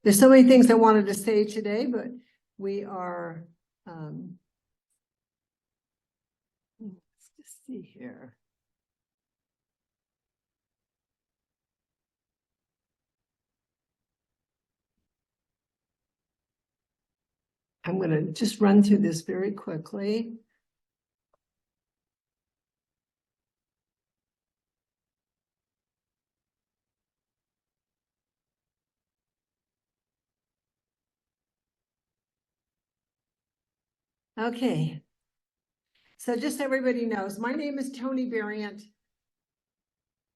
There's so many things I wanted to say today, but we are, let's just see here. I'm going to just run through this very quickly. Okay. So just so everybody knows, my name is Toni Variant.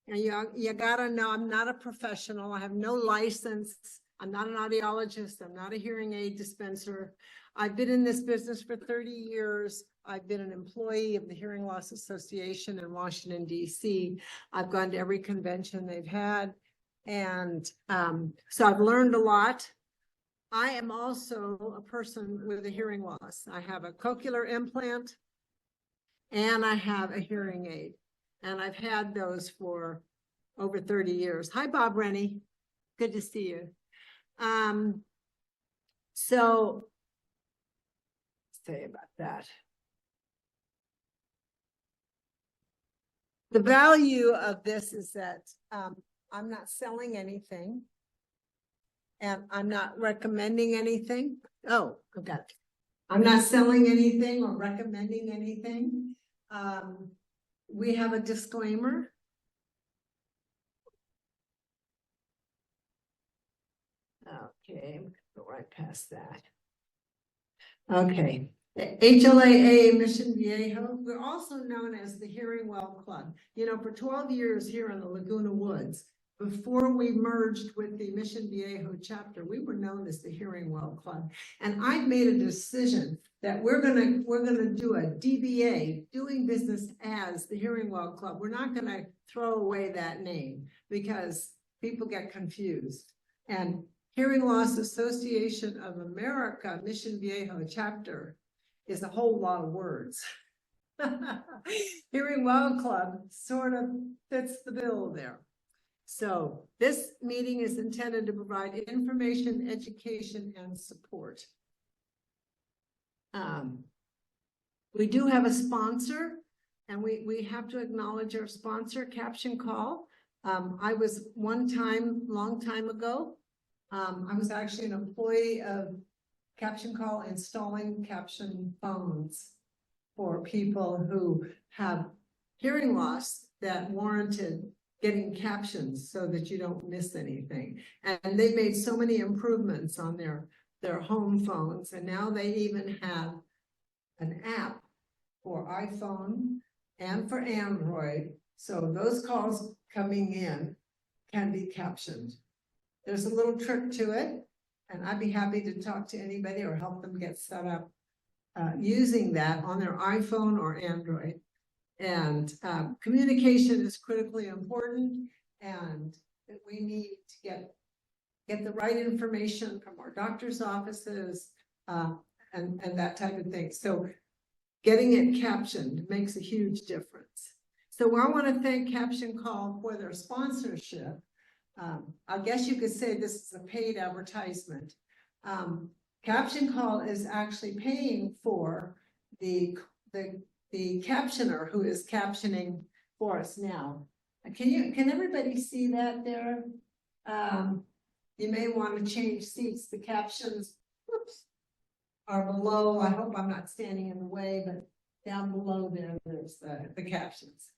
And you gotta know I'm not a professional. I have no license. I'm not an audiologist. I'm not a hearing aid dispenser. I've been in this business for 30 years. I've been an employee of the Hearing Loss Association in Washington, D.C. I've gone to every convention they've had. And so I've learned a lot. I am also a person with a hearing loss. I have a cochlear implant and I have a hearing aid. And I've had those for over 30 years. Hi, Bob Rennie. Good to see you. So, say about that. The value of this is that I'm not selling anything. And I'm not recommending anything. Oh, I've got it. I'm not selling anything or recommending anything. We have a disclaimer. Okay, go right past that. Okay, the HLAA Mission Viejo. We're also known as the Hearing Well Club. You know, for 12 years here in the Laguna Woods, before we merged with the Mission Viejo chapter, we were known as the Hearing Well Club. And I've made a decision that we're gonna do a DBA, doing business as the Hearing Well Club. We're not gonna throw away that name because people get confused. And Hearing Loss Association of America, Mission Viejo chapter is a whole lot of words. Hearing Well Club sort of fits the bill there. So this meeting is intended to provide information, education, and support. We do have a sponsor, and we have to acknowledge our sponsor, Caption Call. I was long time ago, I was actually an employee of Caption Call installing caption phones for people who have hearing loss that warranted getting captions so that you don't miss anything. And they made so many improvements on their home phones. And now they even have an app for iPhone and for Android. So those calls coming in can be captioned. There's a little trick to it. And I'd be happy to talk to anybody or help them get set up using that on their iPhone or Android. And communication is critically important, and that we need to get the right information from our doctor's offices and that type of thing. So getting it captioned makes a huge difference. So I want to thank Caption Call for their sponsorship. I guess you could say this is a paid advertisement. Caption Call is actually paying for the captioner who is captioning for us now. Can everybody see that there? You may want to change seats. The captions, whoops, are below. I hope I'm not standing in the way, but down below there's the captions.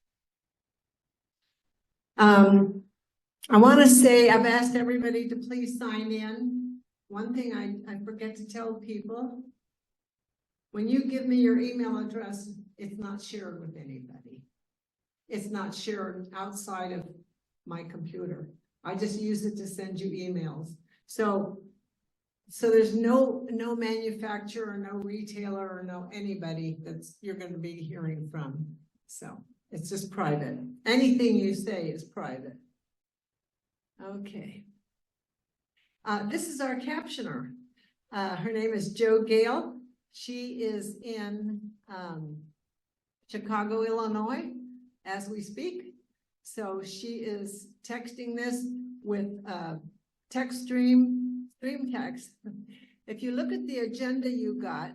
I want to say I've asked everybody to please sign in. One thing I forget to tell people, when you give me your email address, it's not shared with anybody. It's not shared outside of my computer. I just use it to send you emails. So there's no manufacturer, no retailer, or no anybody that's you're going to be hearing from. So it's just private. Anything you say is private. Okay. This is our captioner. Her name is Jo Gale. She is in Chicago, Illinois, as we speak. So she is texting this with TextStream stream text. If you look at the agenda you got,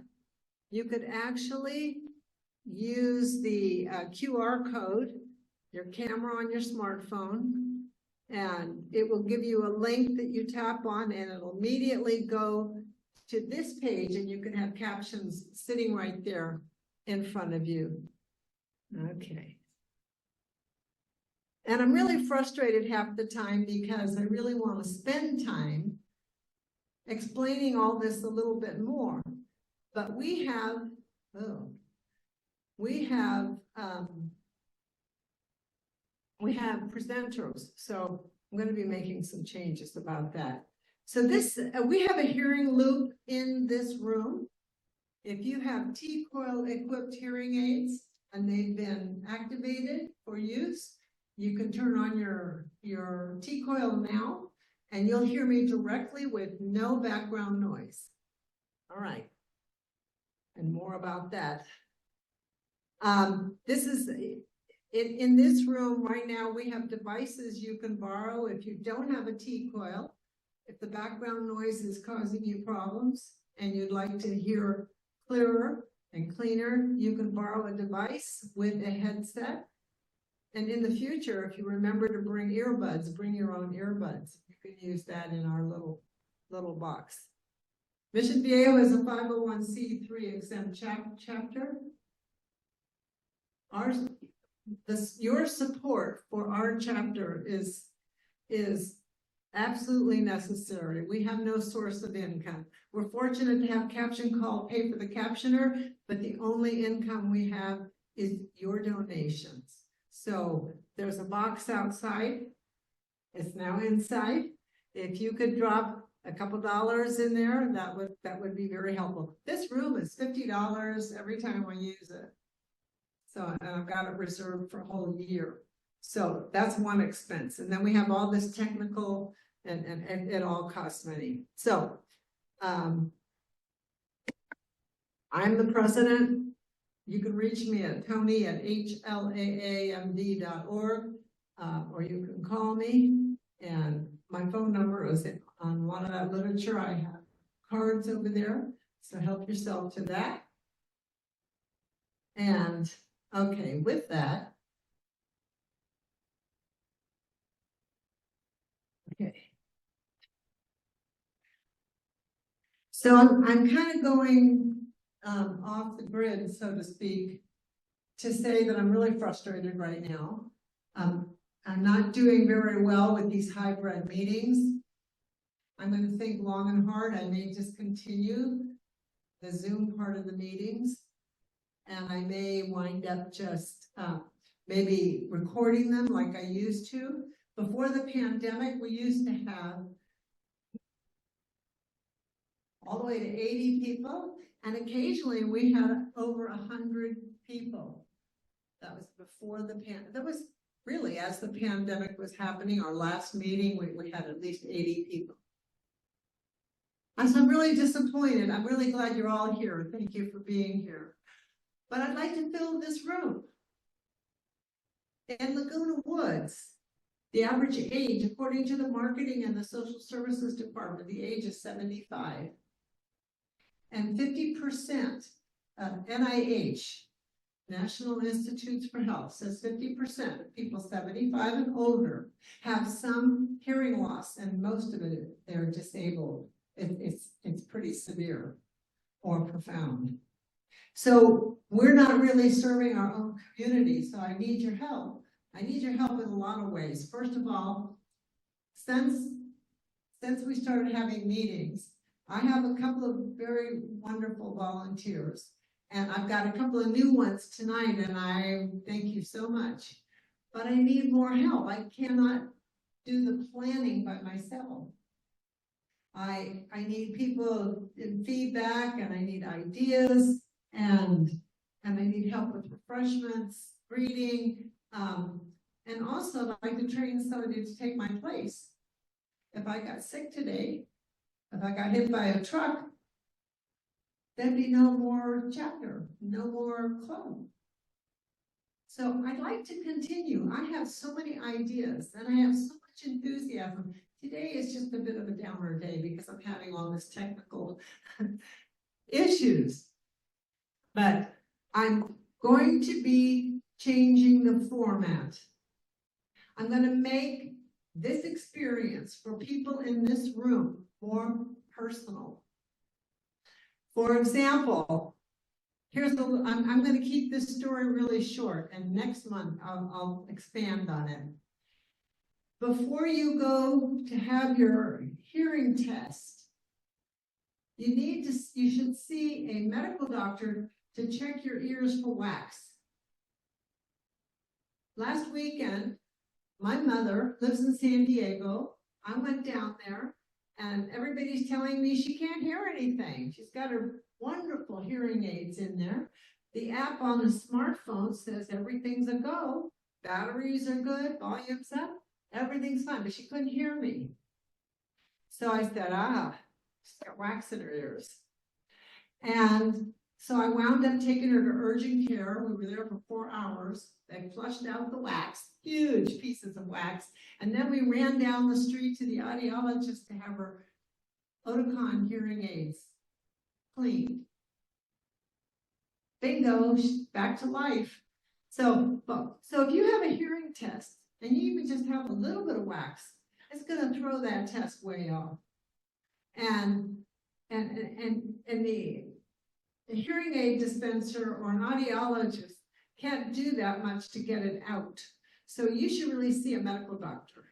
you could actually use the QR code, your camera on your smartphone, and it will give you a link that you tap on, and it'll immediately go to this page, and you can have captions sitting right there in front of you. Okay. And I'm really frustrated half the time because I really want to spend time explaining all this a little bit more. But we have presenters, so I'm going to be making some changes about that. So this, we have a hearing loop in this room. If you have T-coil equipped hearing aids and they've been activated for use, you can turn on your T-coil now, and you'll hear me directly with no background noise. All right. And more about that. This is, in this room right now, we have devices you can borrow if you don't have a T-coil. If the background noise is causing you problems and you'd like to hear clearer and cleaner, you can borrow a device with a headset. And in the future, if you remember to bring earbuds, bring your own earbuds. You can use that in our little box. Mission Viejo is a 501c3 exempt chapter. Your support for our chapter is absolutely necessary. We have no source of income. We're fortunate to have Caption Call pay for the captioner, but the only income we have is your donations. So there's a box outside. It's now inside. If you could drop a couple dollars in there, that would be very helpful. This room is $50 every time I use it. So I've got it reserved for a whole year. So that's one expense. And then we have all this technical and it all costs money. So I'm the president. You can reach me at tony@hlaamd.org, or you can call me, and my phone number is on a lot of that literature. I have cards over there, so help yourself to that. And okay, with that, okay. So I'm kind of going off the grid, so to speak, to say that I'm really frustrated right now. I'm not doing very well with these hybrid meetings. I'm going to think long and hard. I may discontinue the Zoom part of the meetings, and I may wind up just maybe recording them like I used to. Before the pandemic, we used to have all the way to 80 people. And occasionally we had over 100 people. That was before the pandemic. That was really as the pandemic was happening. Our last meeting, we had at least 80 people. And so I'm really disappointed. I'm really glad you're all here. Thank you for being here. But I'd like to fill this room. In Laguna Woods, the average age, according to the marketing and the social services department, the age is 75. And 50% of NIH, National Institutes for Health, says 50% of people 75 and older have some hearing loss, and most of it, they're disabled. It's pretty severe or profound. So we're not really serving our own community, so I need your help. I need your help in a lot of ways. First of all, since we started having meetings, I have a couple of very wonderful volunteers, and I've got a couple of new ones tonight, and I thank you so much. But I need more help. I cannot do the planning by myself. I need people in feedback, and I need ideas, and I need help with refreshments, greeting, and also I'd like to train somebody to take my place. If I got sick today, if I got hit by a truck, there'd be no more chapter, no more club. So I'd like to continue. I have so many ideas and I have so much enthusiasm. today is just a bit of a downer day because I'm having all this technical issues. But I'm going to be changing the format. I'm going to make this experience for people in this room more personal. For example, I'm going to keep this story really short, and next month I'll expand on it. Before you go to have your hearing test, you should see a medical doctor to check your ears for wax. Last weekend, my mother lives in San Diego. I went down there and everybody's telling me she can't hear anything. She's got her wonderful hearing aids in there. The app on the smartphone says everything's a go. Batteries are good, volume's up, everyth's fine, but she couldn't hear me. So I said, she's got wax in her ears. And so I wound up taking her to urgent care. We were there for 4 hours. They flushed out the wax, huge pieces of wax. And then we ran down the street to the audiologist to have her Oticon hearing aids cleaned. Bingo, back to life. So if you have a hearing test and you even just have a little bit of wax, it's going to throw that test way off. And the hearing aid dispenser or an audiologist can't do that much to get it out. So you should really see a medical doctor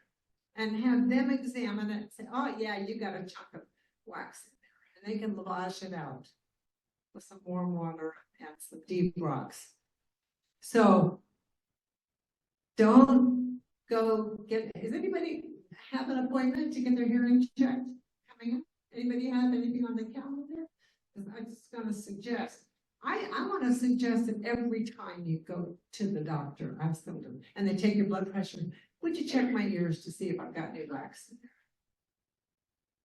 and have them examine it and say, oh yeah, you got a chunk of wax in there. And they can lavage it out with some warm water and some deep rocks. So don't go does anybody have an appointment to get their hearing checked coming up? Anybody have anything on the calendar? I'm just going to suggest, I want to suggest that every time you go to the doctor, ask them to, and they take your blood pressure, would you check my ears to see if I've got any wax in there?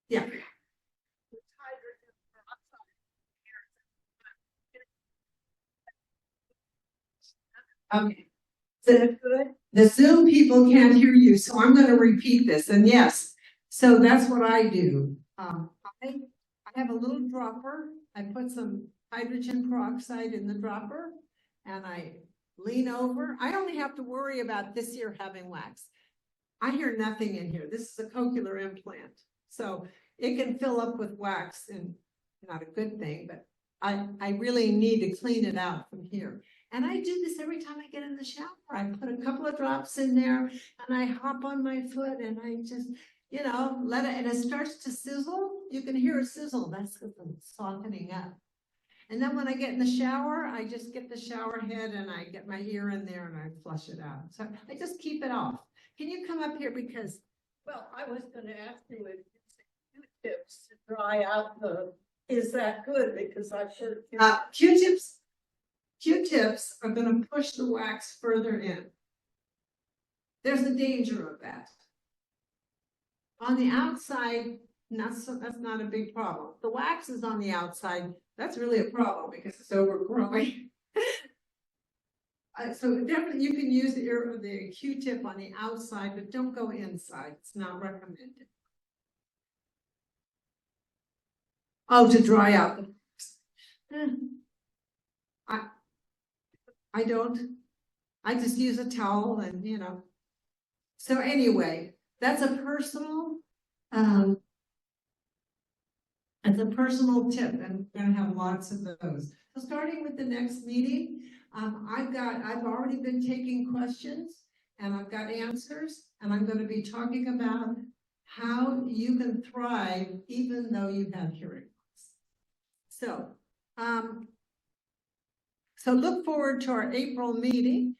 Yeah. Okay. The Zoom people can't hear you, so I'm going to repeat this. And yes, so that's what I do. I have a little dropper. I put some hydrogen peroxide in the dropper and I lean over. I only have to worry about this ear having wax. I hear nothing in here. This is a cochlear implant. So it can fill up with wax, and not a good thing, but I really need to clean it out from here. And I do this every time I get in the shower. I put a couple of drops in there and I hop on my foot and I just, let it, and it starts to sizzle. You can hear it sizzle. That's because I'm softening up. And then when I get in the shower, I just get the shower head and I get my ear in there and I flush it out. So I just keep it off. Can you come up here because? Well, I was going to ask you if Q-tips to dry out is that good? Because I should. Q-tips are going to push the wax further in. There's a danger of that. On the outside, that's not a big problem. The wax is on the outside. That's really a problem because it's overgrowing. So definitely you can use the Q-tip on the outside, but don't go inside. It's not recommended. Oh, to dry out the wax. I don't. I just use a towel and, So anyway, that's a personal, it's a personal tip, and we're going to have lots of those. So starting with the next meeting, I've already been taking questions and I've got answers, and I'm going to be talking about how you can thrive even though you have hearing loss. So look forward to our April meeting.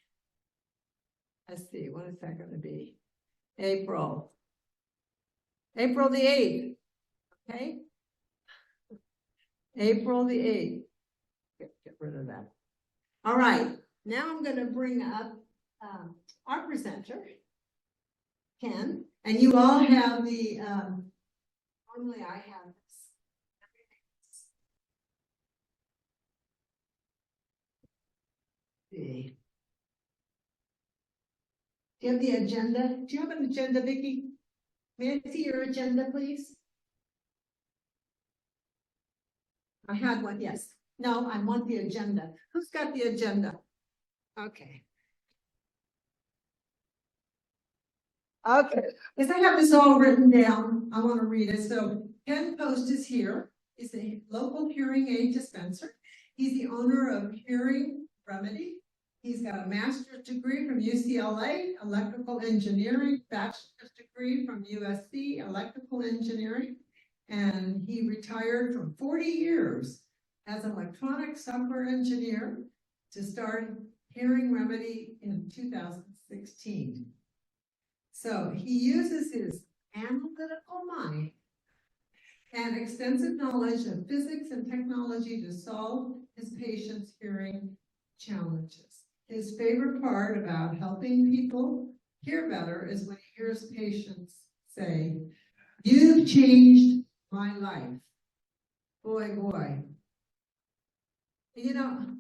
Let's see, what is that going to be? April the 8th, okay? April the 8th. Get rid of that. All right, now I'm going to bring up our presenter, Ken, and you all have the, normally I have this. See. Do you have the agenda? Do you have an agenda, Vicki? May I see your agenda, please? I had one, yes. No, I want the agenda. Who's got the agenda? Okay. Okay, because I have this all written down, I want to read it. So Ken Post is here. He's a local hearing aid dispenser. He's the owner of Hearing Remedy. He's got a master's degree from UCLA, electrical engineering, bachelor's degree from USC, electrical engineering. And he retired from 40 years as an electronic software engineer to start Hearing Remedy in 2016. So he uses his analytical mind and extensive knowledge of physics and technology to solve his patients' hearing challenges. His favorite part about helping people hear better is when he hears patients say, "You've changed my life." Boy, boy. You know,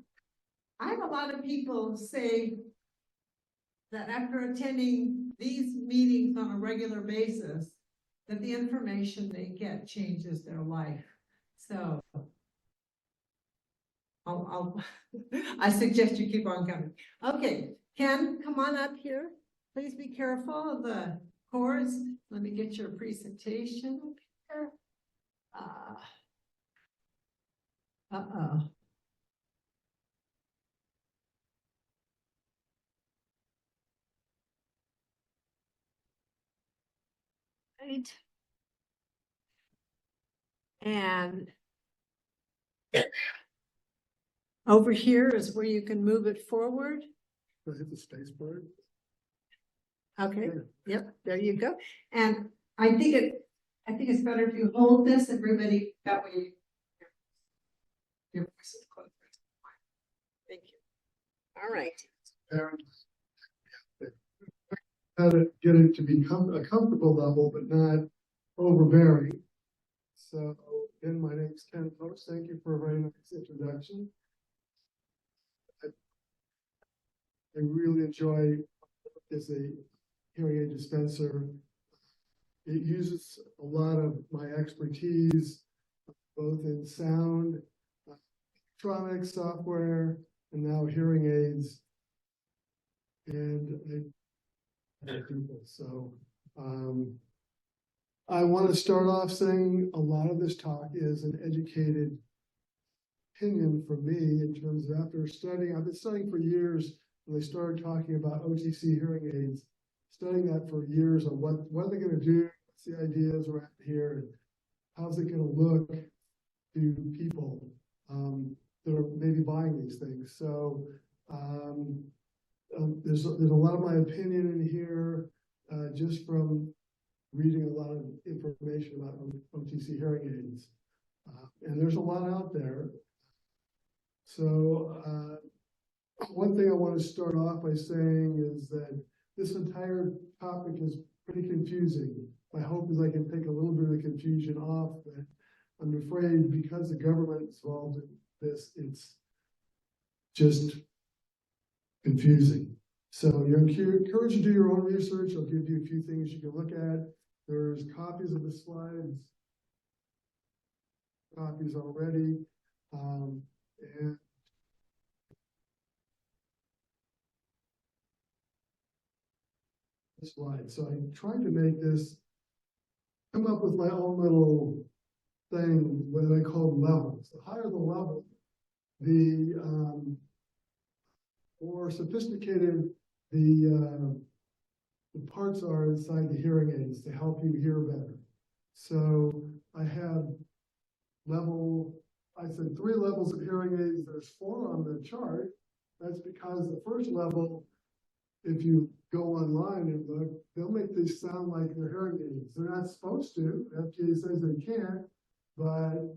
I have a lot of people say that after attending these meetings on a regular basis, that the information they get changes their life. So I suggest you keep on coming. Okay, Ken, come on up here. Please be careful of the cords. Let me get your presentation up here. Uh-oh. Right. And over here is where you can move it forward. Hit the space bar. Okay, yep, there you go. And I think it's better if you hold this, everybody, that way. Your voice is closer. Thank you. All right. Parents. How to get it to be a comfortable level, but not overbearing. So, again, my name's Ken Post. Thank you for a very nice introduction. I really enjoy as a hearing aid dispenser. It uses a lot of my expertise, both in sound, electronics, software, and now hearing aids. And people. So I want to start off saying a lot of this talk is an educated opinion for me in terms of after studying. I've been studying for years when they started talking about OTC hearing aids, studying that for years on what are they going to do, what's the ideas around here, and how's it going to look to people that are maybe buying these things. So there's a lot of my opinion in here just from reading a lot of information about OTC hearing aids. And there's a lot out there. So one thing I want to start off by saying is that this entire topic is pretty confusing. My hope is I can take a little bit of the confusion off, but I'm afraid because the government is involved in this, it's just confusing. So you're encouraged to do your own research. I'll give you a few things you can look at. There's copies of the slides, copies already, and slide. So I tried to make this, come up with my own little thing, what I call levels. The higher the level, the more sophisticated the parts are inside the hearing aids to help you hear better. So I have I said 3 levels of hearing aids. There's 4 on the chart. That's because the first level, if you go online and look, they'll make these sound like they're hearing aids. They're not supposed to. FDA says they can't, but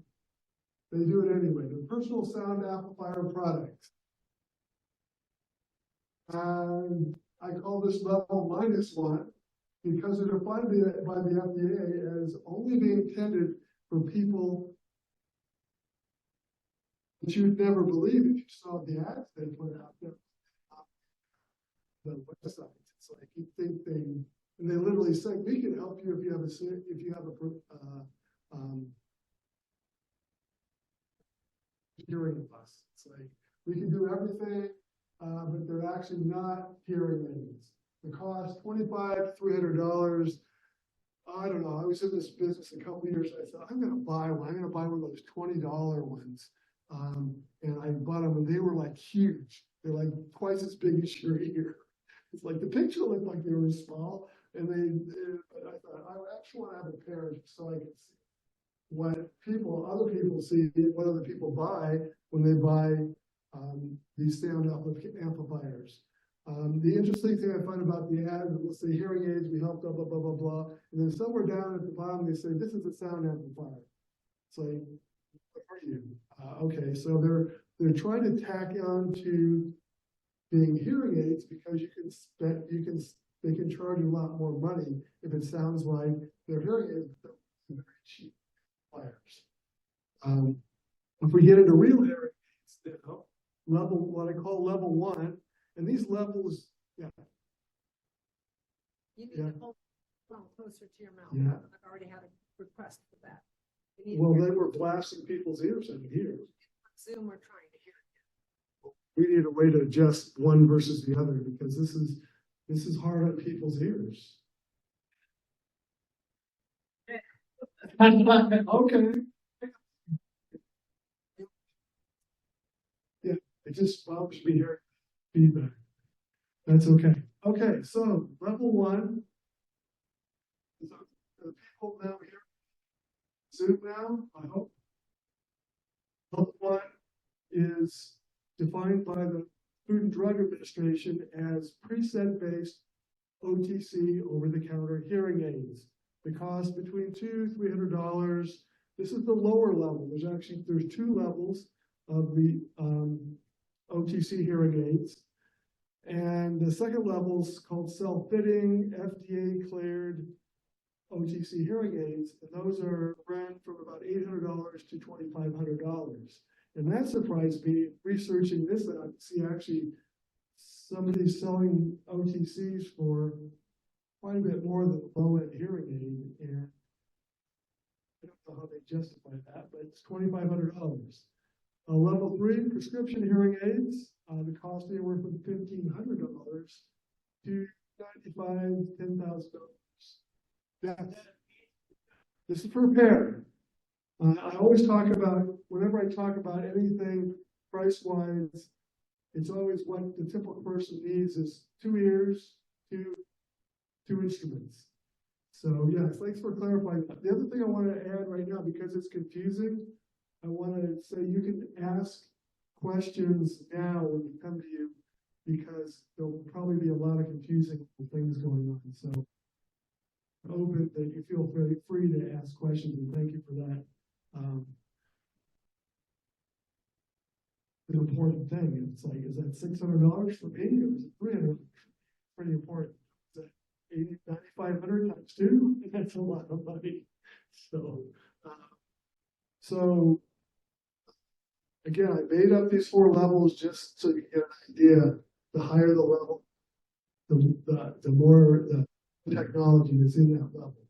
they do it anyway. They're personal sound amplifier products. And I call this level -1 because they're defined by the FDA as only being intended for people that you'd never believe if you saw the ads they put out there. The websites. It's like you think And they literally say, we can help you if you have hearing loss. It's like, we can do everything, but they're actually not hearing aids. The cost $2,500 to $300. I don't know. I was in this business a couple of years. I thought, I'm going to buy one. I'm going to buy one of those $20 ones. And I bought them, and they were like huge. They're like twice as big as your ear. It's like the picture looked like they were small, and but I thought I actually want to have a pair so I can see what other people see, what other people buy when they buy these sound amplifiers. The interesting thing I find about the ad, let's say hearing aids, we help blah, blah, blah, blah, blah. And then somewhere down at the bottom, they say, this is a sound amplifier. It's like, what are you? Okay, so they're trying to tack on to being hearing aids because they can charge you a lot more money if it sounds like they're hearing aids, but they're very cheap amplifiers. If we get into real hearing aids, what I call level 1, and these levels, You need Yeah. to hold the phone closer to your mouth. Yeah. I've already had a request for that. You need well, to- they were blasting people's ears in here. Zoom, we're trying to hear it. We need a way to adjust one versus the other because this is hard on people's ears. Okay. Yeah, it just bothers me hearing feedback. That's okay. Okay, so level 1. The people now here, Zoom now, I hope. Level 1 is defined by the Food and Drug Administration as preset-based OTC over-the-counter hearing aids. The cost between $200 to $300. This is the lower level. There's 2 levels of the OTC hearing aids. And the second level is called self-fitting, FDA cleared OTC hearing aids. And those are run from about $800 to $2,500. And that surprised me researching this out. See, actually, somebody's selling OTCs for quite a bit more than low-end hearing aid. And I don't know how they justify that, but it's $2,500. Level 3 prescription hearing aids, the cost anywhere from $1,500 to $9,500 to $10,000. Yeah, this is for a pair. I always talk about, whenever I talk about anything price-wise, it's always what the typical person needs is 2 ears, two instruments. So yeah, thanks for clarifying that. The other thing I want to add right now, because it's confusing, I want to say you can ask questions now when we come to you, because there'll probably be a lot of confusing things going on. So I'm open that you feel very free to ask questions, and thank you for that. An important thing. It's like, is that $600 for me, or is it $300? Pretty important. Is that $9,500 times 2? That's a lot of money. So again, I made up these 4 levels just so you get an idea. The higher the level, the more the technology that's in that level.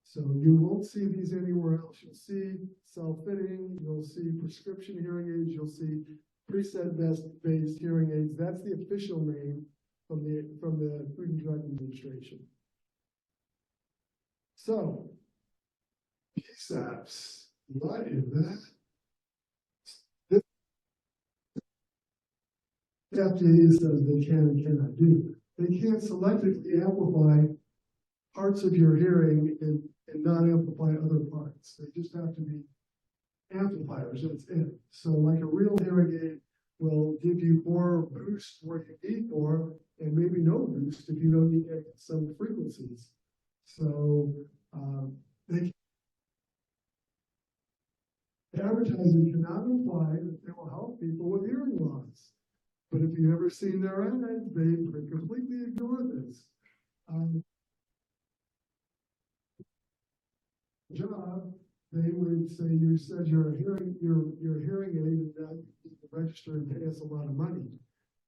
So you won't see these anywhere else. You'll see self-fitting, you'll see prescription hearing aids, you'll see preset-based hearing aids. That's the official name from the Food and Drug Administration. So, PSAPs, what is that? The FDA says they can and cannot do. They can't selectively amplify parts of your hearing and not amplify other parts. They just have to be amplifiers, that's it. So like a real hearing aid will give you more boost where you need more, and maybe no boost if you don't need some frequencies. So advertising cannot imply that they will help people with hearing loss. But if you've ever seen their ads, they completely ignore this. Job, they would say, you said you're hearing aid, and that you need to register and pay us a lot of money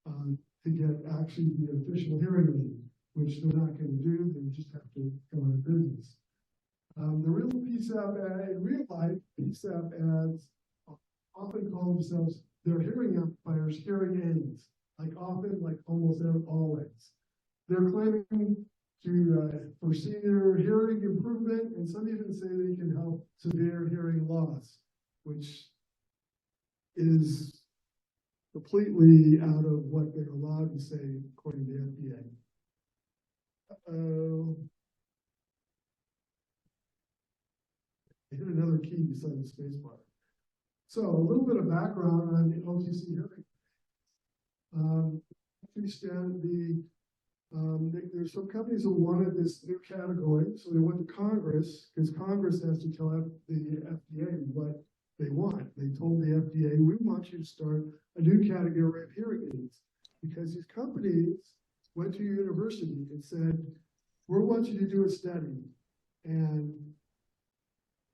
to get actually the official hearing aid. which they're not gonna do, they just have to go out of business. The real PSAP in real life, PSAP ads often call themselves, their hearing amplifiers, hearing aids, like often, like almost always. They're claiming to, for senior hearing improvement, and some even say they can help severe hearing loss, which is completely out of what they're allowed to say according to the FDA. I hit another key beside the space bar. So a little bit of background on the OTC hearing. There's some companies who wanted this new category, so they went to Congress, because Congress has to tell the FDA what they want. They told the FDA, we want you to start a new category of hearing aids, because these companies went to a university and said, we want you to do a study. And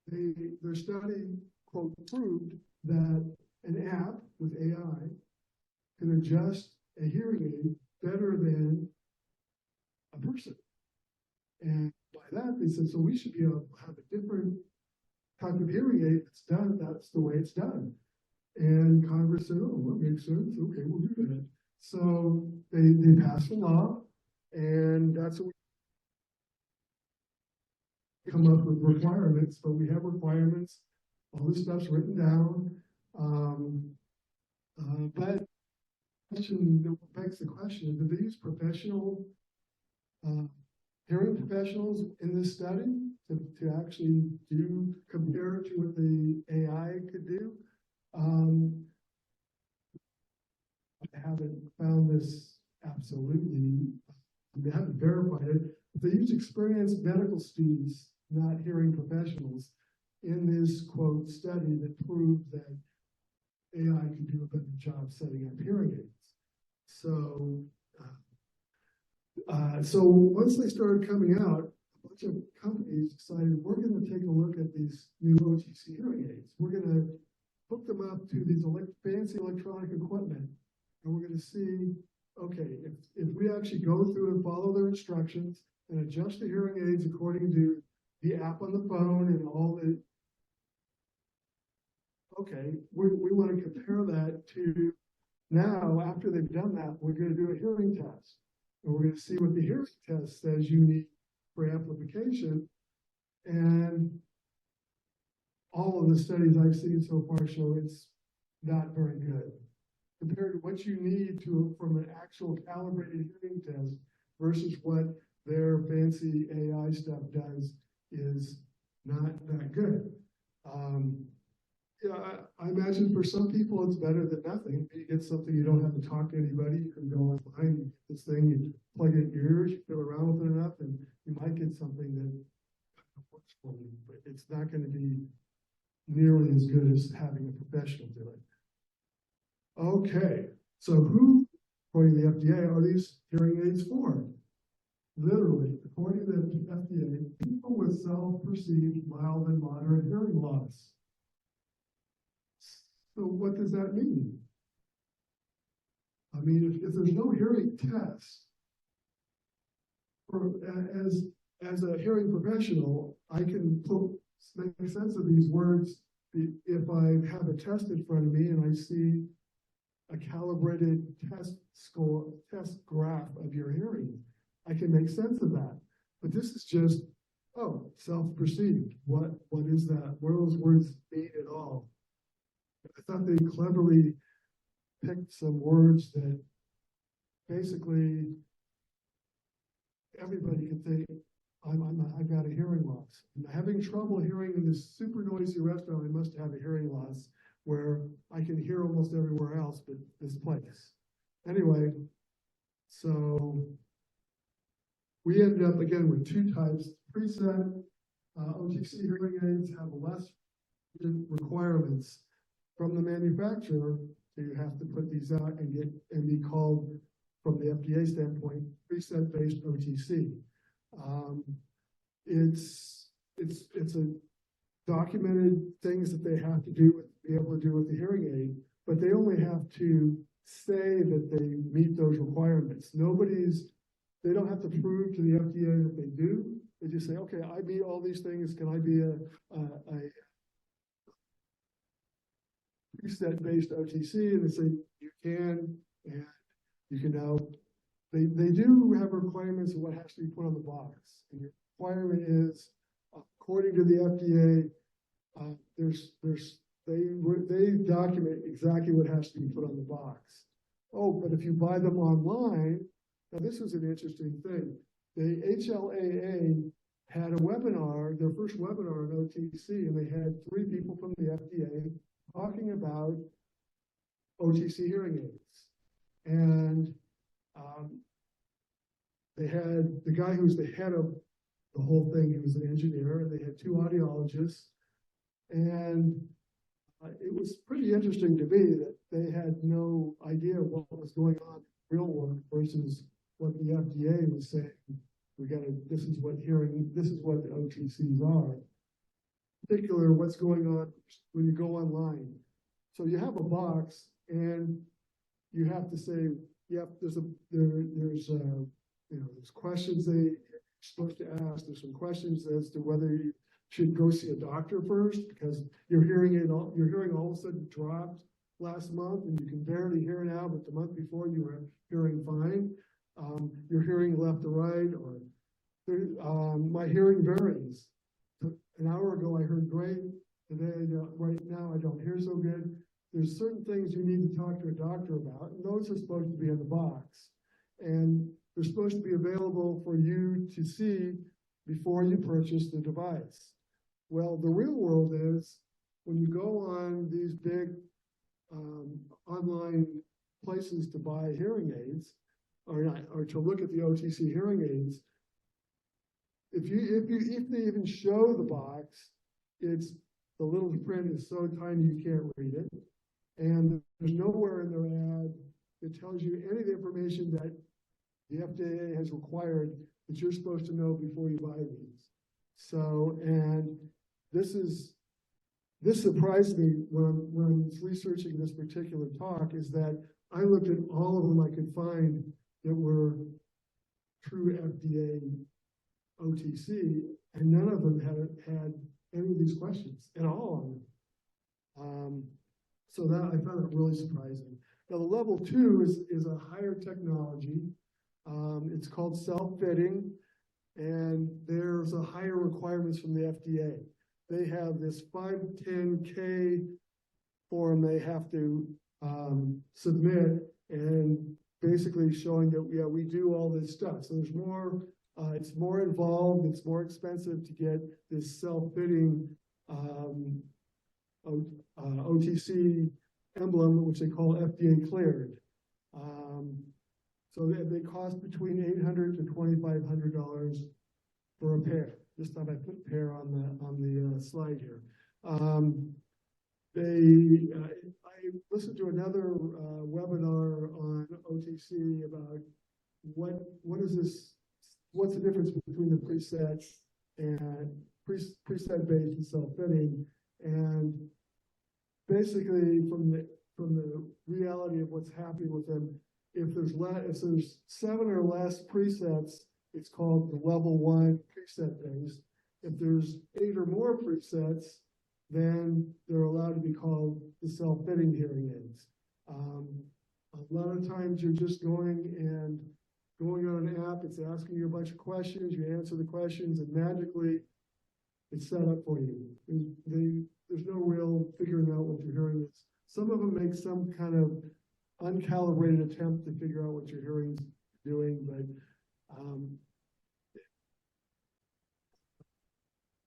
their study, quote, proved that an app with AI can adjust a hearing aid better than a person. And by that, they said, so we should be able to have a different type of hearing aid that's done, that's the way it's done. And Congress said, oh, that makes sense. Okay, we'll do that. So they passed a law, and that's what we come up with requirements, but we have requirements. All this stuff's written down. But that begs the question, do they use professional hearing professionals in this study to actually compare to what the AI could do? I haven't found this absolutely, they haven't verified it. They use experienced medical students, not hearing professionals, in this quote study that proved that AI can do a better job setting up hearing aids. So, so once they started coming out, a bunch of companies decided we're going to take a look at these new OTC hearing aids. We're going to hook them up to these fancy electronic equipment, and we're going to see, okay, if we actually go through and follow their instructions and adjust the hearing aids according to the app on the phone and all the, okay, we want to compare that to now, after they've done that, we're going to do a hearing test. And we're going to see what the hearing test says you need for amplification. And all of the studies I've seen so far show it's not very good compared to what you need from an actual calibrated hearing test versus what their fancy AI stuff does is not that good. Yeah, I imagine for some people it's better than nothing. You get something, you don't have to talk to anybody. You can go online, you get this thing, you plug it in your ears, you fiddle around with it enough, and you might get something that works for you. But it's not going to be nearly as good as having a professional do it. Okay, so who, according to the FDA, are these hearing aids for? Literally, according to the FDA, people with self-perceived mild and moderate hearing loss. So what does that mean? I mean, if there's no hearing test, as a hearing professional, I can make sense of these words if I have a test in front of me and I see a calibrated test graph of your hearing. I can make sense of that. But this is just, oh, self-perceived. What is that? What do those words mean at all? I thought they cleverly picked some words that basically everybody can think, I've got a hearing loss. I'm having trouble hearing in this super noisy restaurant. I must have a hearing loss where I can hear almost everywhere else but this place. Anyway, so we ended up again with two types. Preset OTC hearing aids have less requirements from the manufacturer. So you have to put these out and be called, from the FDA standpoint, preset-based OTC. It's a documented things that they have to do be able to do with the hearing aid, but they only have to say that they meet those requirements. they don't have to prove to the FDA that they do. They just say, okay, I meet all these things. Can I be a preset-based OTC? And they say you can, and you can now. They do have requirements of what has to be put on the box. And your requirement is, according to the FDA, they document exactly what has to be put on the box. Oh, but if you buy them online, now this is an interesting thing. The HLAA had a webinar, their first webinar on OTC, and they had 3 people from the FDA talking about OTC hearing aids. And they had the guy who was the head of the whole thing, he was an engineer, and they had 2 audiologists. And it was pretty interesting to me that they had no idea what was going on in real world versus what the FDA was saying. This is what the OTCs are. In particular, what's going on when you go online. So you have a box and you have to say, yep, there's questions they're supposed to ask. There's some questions as to whether you should go see a doctor first, because your hearing all of a sudden dropped last month and you can barely hear now, but the month before you were hearing fine. Your hearing left to right, or my hearing varies. An hour ago I heard great. Today, right now, I don't hear so good. There's certain things you need to talk to a doctor about, and those are supposed to be in the box. And they're supposed to be available for you to see before you purchase the device. Well, the real world is when you go on these big online places to buy hearing aids, or to look at the OTC hearing aids, if they even show the box, the little print is so tiny you can't read it, and there's nowhere in their ad that tells you any of the information that the FDA has required that you're supposed to know before you buy these. So, and this surprised me when I was researching this particular talk, is that I looked at all of them I could find that were true FDA OTC, and none of them had any of these questions at all on them. So that I found it really surprising. Now the level 2 is a higher technology. It's called self-fitting, and there's a higher requirements from the FDA. They have this 510K form they have to submit, and basically showing that, yeah, we do all this stuff. So there's more, it's more involved, it's more expensive to get this self-fitting OTC emblem, which they call FDA cleared. So they cost between $800 to $2,500 for a pair. This time I put pair on the slide here. I listened to another webinar on OTC about what's the difference between the presets and preset based and self-fitting, and basically from the reality of what's happening with them, if there's 7 or less presets, it's called the level 1 preset based. If there's 8 or more presets, then they're allowed to be called the self-fitting hearing aids. A lot of times you're just going on an app, it's asking you a bunch of questions, you answer the questions, and magically it's set up for you. There's no real figuring out what your hearing is. Some of them make some kind of uncalibrated attempt to figure out what your hearing's doing, but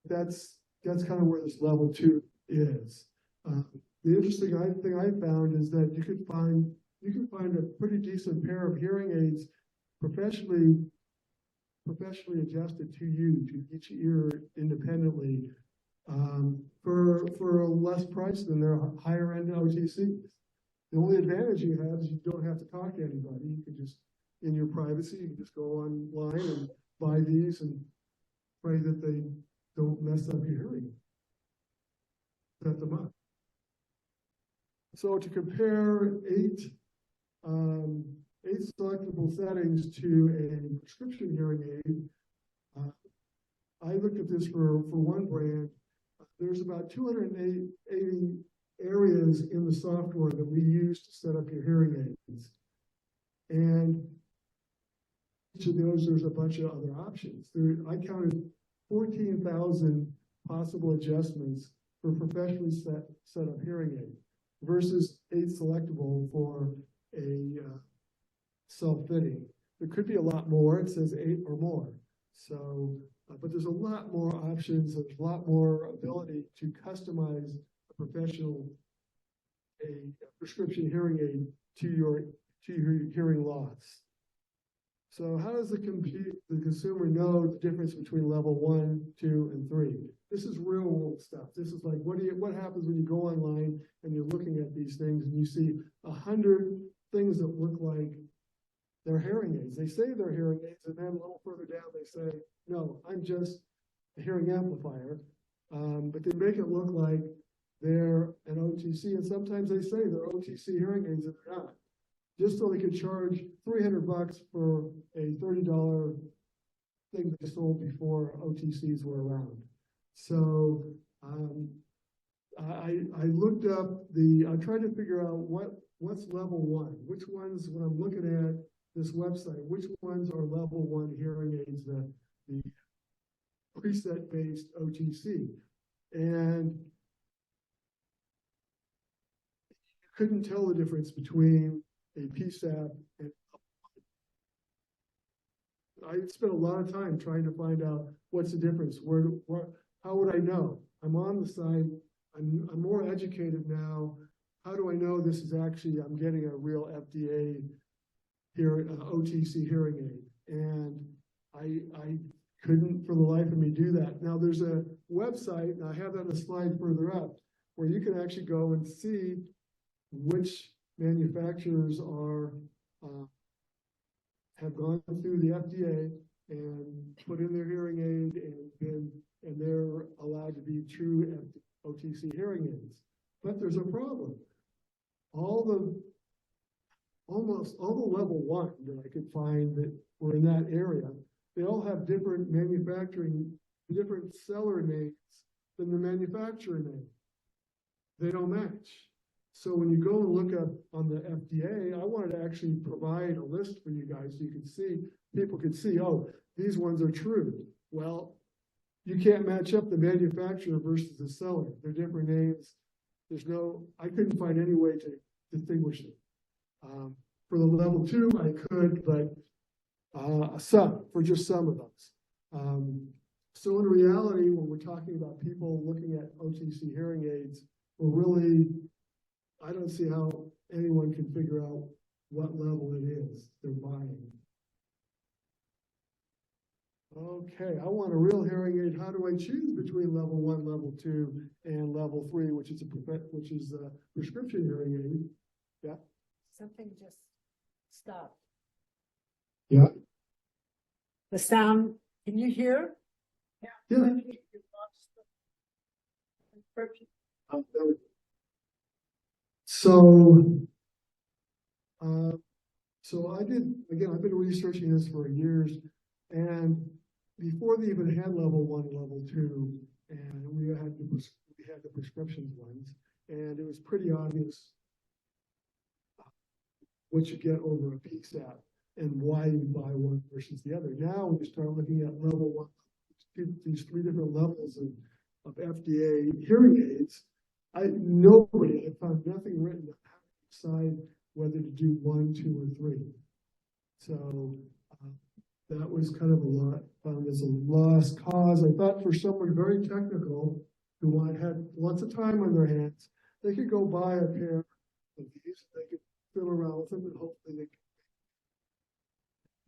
that's kind of where this level 2 is. The interesting thing I found is that you can find a pretty decent pair of hearing aids professionally adjusted to you, to each ear independently, for a less price than their higher end OTCs. The only advantage you have is you don't have to talk to anybody. You can just, in your privacy, you can just go online and buy these and pray that they don't mess up your hearing. Set them up. So to compare 8 selectable settings to a prescription hearing aid. I looked at this for one brand. There's about 280 areas in the software that we use to set up your hearing aids. And each of those, there's a bunch of other options. I counted 14,000 possible adjustments for professionally set up hearing aid versus 8 selectable for a self-fitting. There could be a lot more. It says 8 or more. So, but there's a lot more options. There's a lot more ability to customize a prescription hearing aid to your hearing loss. So how does the consumer know the difference between level 1, 2, and 3? This is real world stuff. This is like, what happens when you go online and you're looking at these things and you see 100 things that look like they're hearing aids. They say they're hearing aids, and then a little further down they say, no, I'm just a hearing amplifier. But they make it look like they're an OTC, and sometimes they say they're OTC hearing aids and they're not. Just so they could charge $300 for a $30 thing they sold before OTCs were around. So I looked up I tried to figure out what's level 1, which ones, when I'm looking at this website, which ones are level 1 hearing aids, the preset based OTC. And couldn't tell the difference between a PSAP and I spent a lot of time trying to find out what's the difference. How would I know? I'm on the side. I'm more educated now. How do I know this is actually, I'm getting a real FDA OTC hearing aid? And I couldn't for the life of me do that. Now there's a website, and I have that on a slide further up, where you can actually go and see which manufacturers have gone through the FDA and put in their hearing aid, and they're allowed to be true OTC hearing aids. But there's a problem. Almost all the level 1 that I could find that were in that area, they all have different different seller names than the manufacturer name. They don't match. So when you go and look up on the FDA, I wanted to actually provide a list for you guys so you could see, people could see, oh, these ones are true. Well, you can't match up the manufacturer versus the seller. They're different names. I couldn't find any way to distinguish them. For the level 2, I could, but for just some of those. So in reality, when we're talking about people looking at OTC hearing aids, I don't see how anyone can figure out what level it is they're buying. Okay, I want a real hearing aid. How do I choose between level 1, level 2, and level 3, which is a prescription hearing aid? Yeah. Something just stopped. Yeah. The sound, can you hear? Yeah. You lost the prescription. Oh, there we go. So I've been researching this for years, and before they even had level 1, level 2, and we had the prescription ones, and it was pretty obvious what you get over a PSAP and why you buy one versus the other. Now, when you start looking at level 1, these 3 different levels of FDA hearing aids, I found nothing written on how to decide whether to do 1, 2, or 3. So that was kind of found as a lost cause. I thought for someone very technical who had lots of time on their hands, they could go buy a pair of these. They could fiddle around with them, and hopefully they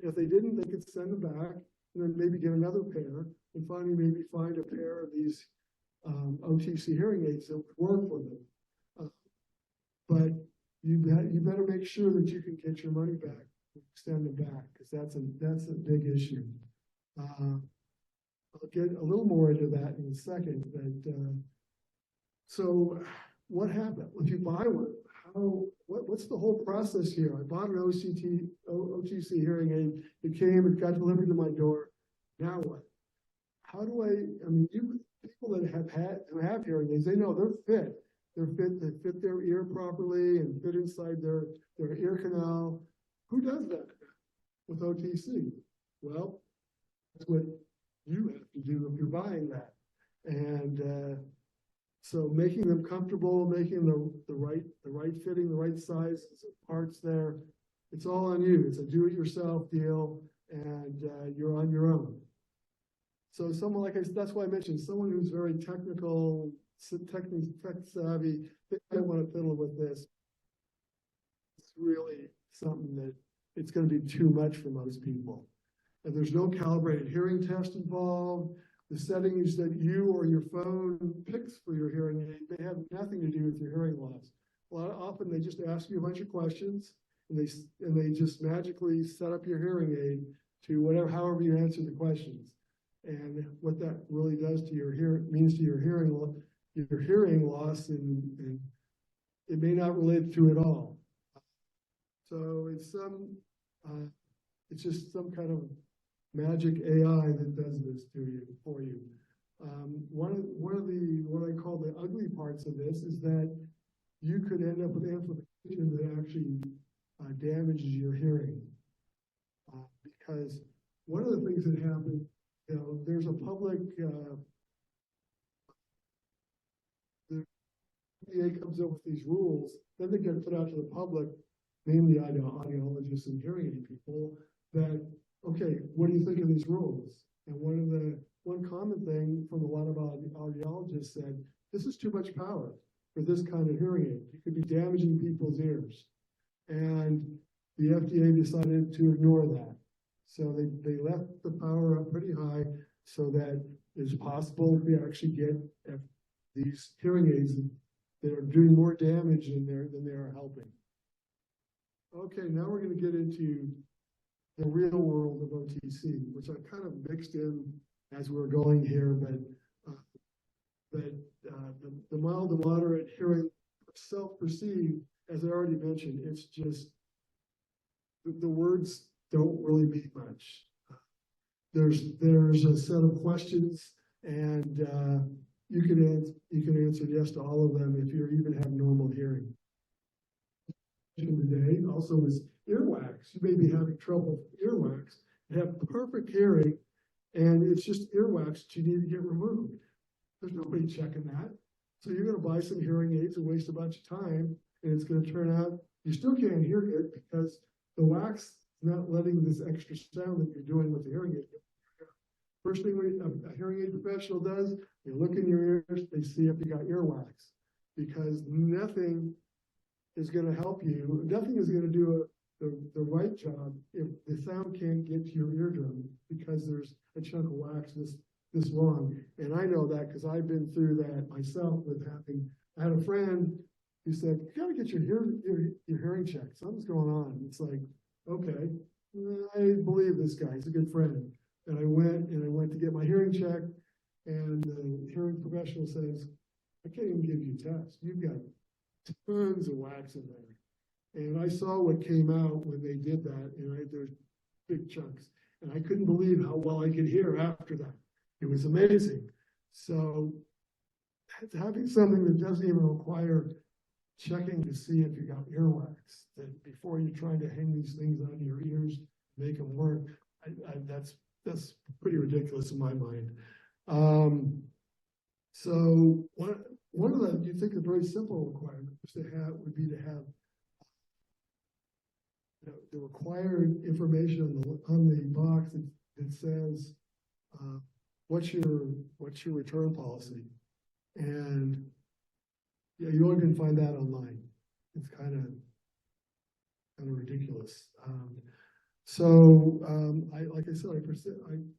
could. If they didn't, they could send them back, and then maybe get another pair, and finally maybe find a pair of these OTC hearing aids that would work for them. But you better make sure that you can get your money back, extend them back, because that's a big issue. I'll get a little more into that in a second. But so what happened if you buy one? what's the whole process here? I bought an OTC hearing aid. It came, it got delivered to my door. Now what? How do people that who have hearing aids, they know they're fit. They fit their ear properly and fit inside their ear canal. Who does that with OTC? Well, that's what you have to do if you're buying that. And so making them comfortable, making the right fitting, the right size parts there, it's all on you. It's a do-it-yourself deal, and you're on your own. So someone like that's why I mentioned someone who's very technical, tech savvy, they might want to fiddle with this. It's really something that it's going to be too much for most people. And there's no calibrated hearing test involved. The settings that you or your phone picks for your hearing aid, they have nothing to do with your hearing loss. Often they just ask you a bunch of questions, and they just magically set up your hearing aid to however you answer the questions. And what that really does to your means to your hearing loss, and it may not relate to it all. So it's just some kind of magic AI that does this for you. One of the what I call the ugly parts of this is that you could end up with amplification that actually damages your hearing, because one of the things that happens, there's a public. The FDA comes up with these rules, then they get put out to the public, mainly audiologists and hearing aid people, that, okay, what do you think of these rules? And one common thing from a lot of audiologists said, this is too much power for this kind of hearing aid. You could be damaging people's ears. And the FDA decided to ignore that. So they left the power up pretty high so that it's possible to actually get these hearing aids that are doing more damage than they are helping. Okay, now we're going to get into the real world of OTC, which I kind of mixed in as we're going here, but the mild to moderate hearing self-perceived, as I already mentioned, it's just the words don't really mean much. There's a set of questions, and you can answer yes to all of them if you even have normal hearing. Today also is earwax. You may be having trouble with earwax and have perfect hearing, and it's just earwax that you need to get removed. There's nobody checking that. So you're going to buy some hearing aids and waste a bunch of time, and it's going to turn out you still can't hear good because the wax is not letting this extra sound that you're doing with the hearing aid. First thing a hearing aid professional does, they look in your ears, they see if you got earwax, because nothing is going to help you. Nothing is going to do the right job if the sound can't get to your eardrum, because there's a chunk of wax this long. And I know that because I've been through that myself I had a friend who said, you got to get your hearing checked. Something's going on. It's like, okay, I believe this guy. He's a good friend. And I went to get my hearing checked, and the hearing professional says, I can't even give you a test. You've got tons of wax in there. And I saw what came out when they did that, and there's big chunks. And I couldn't believe how well I could hear after that. It was amazing. So having something that doesn't even require checking to see if you got earwax, that before you're trying to hang these things on your ears, make them work, that's pretty ridiculous in my mind. So one of them, you think a very simple requirement would be to have the required information on the box that says what's your return policy, and yeah, you only can find that online. It's kind of ridiculous. Like I said,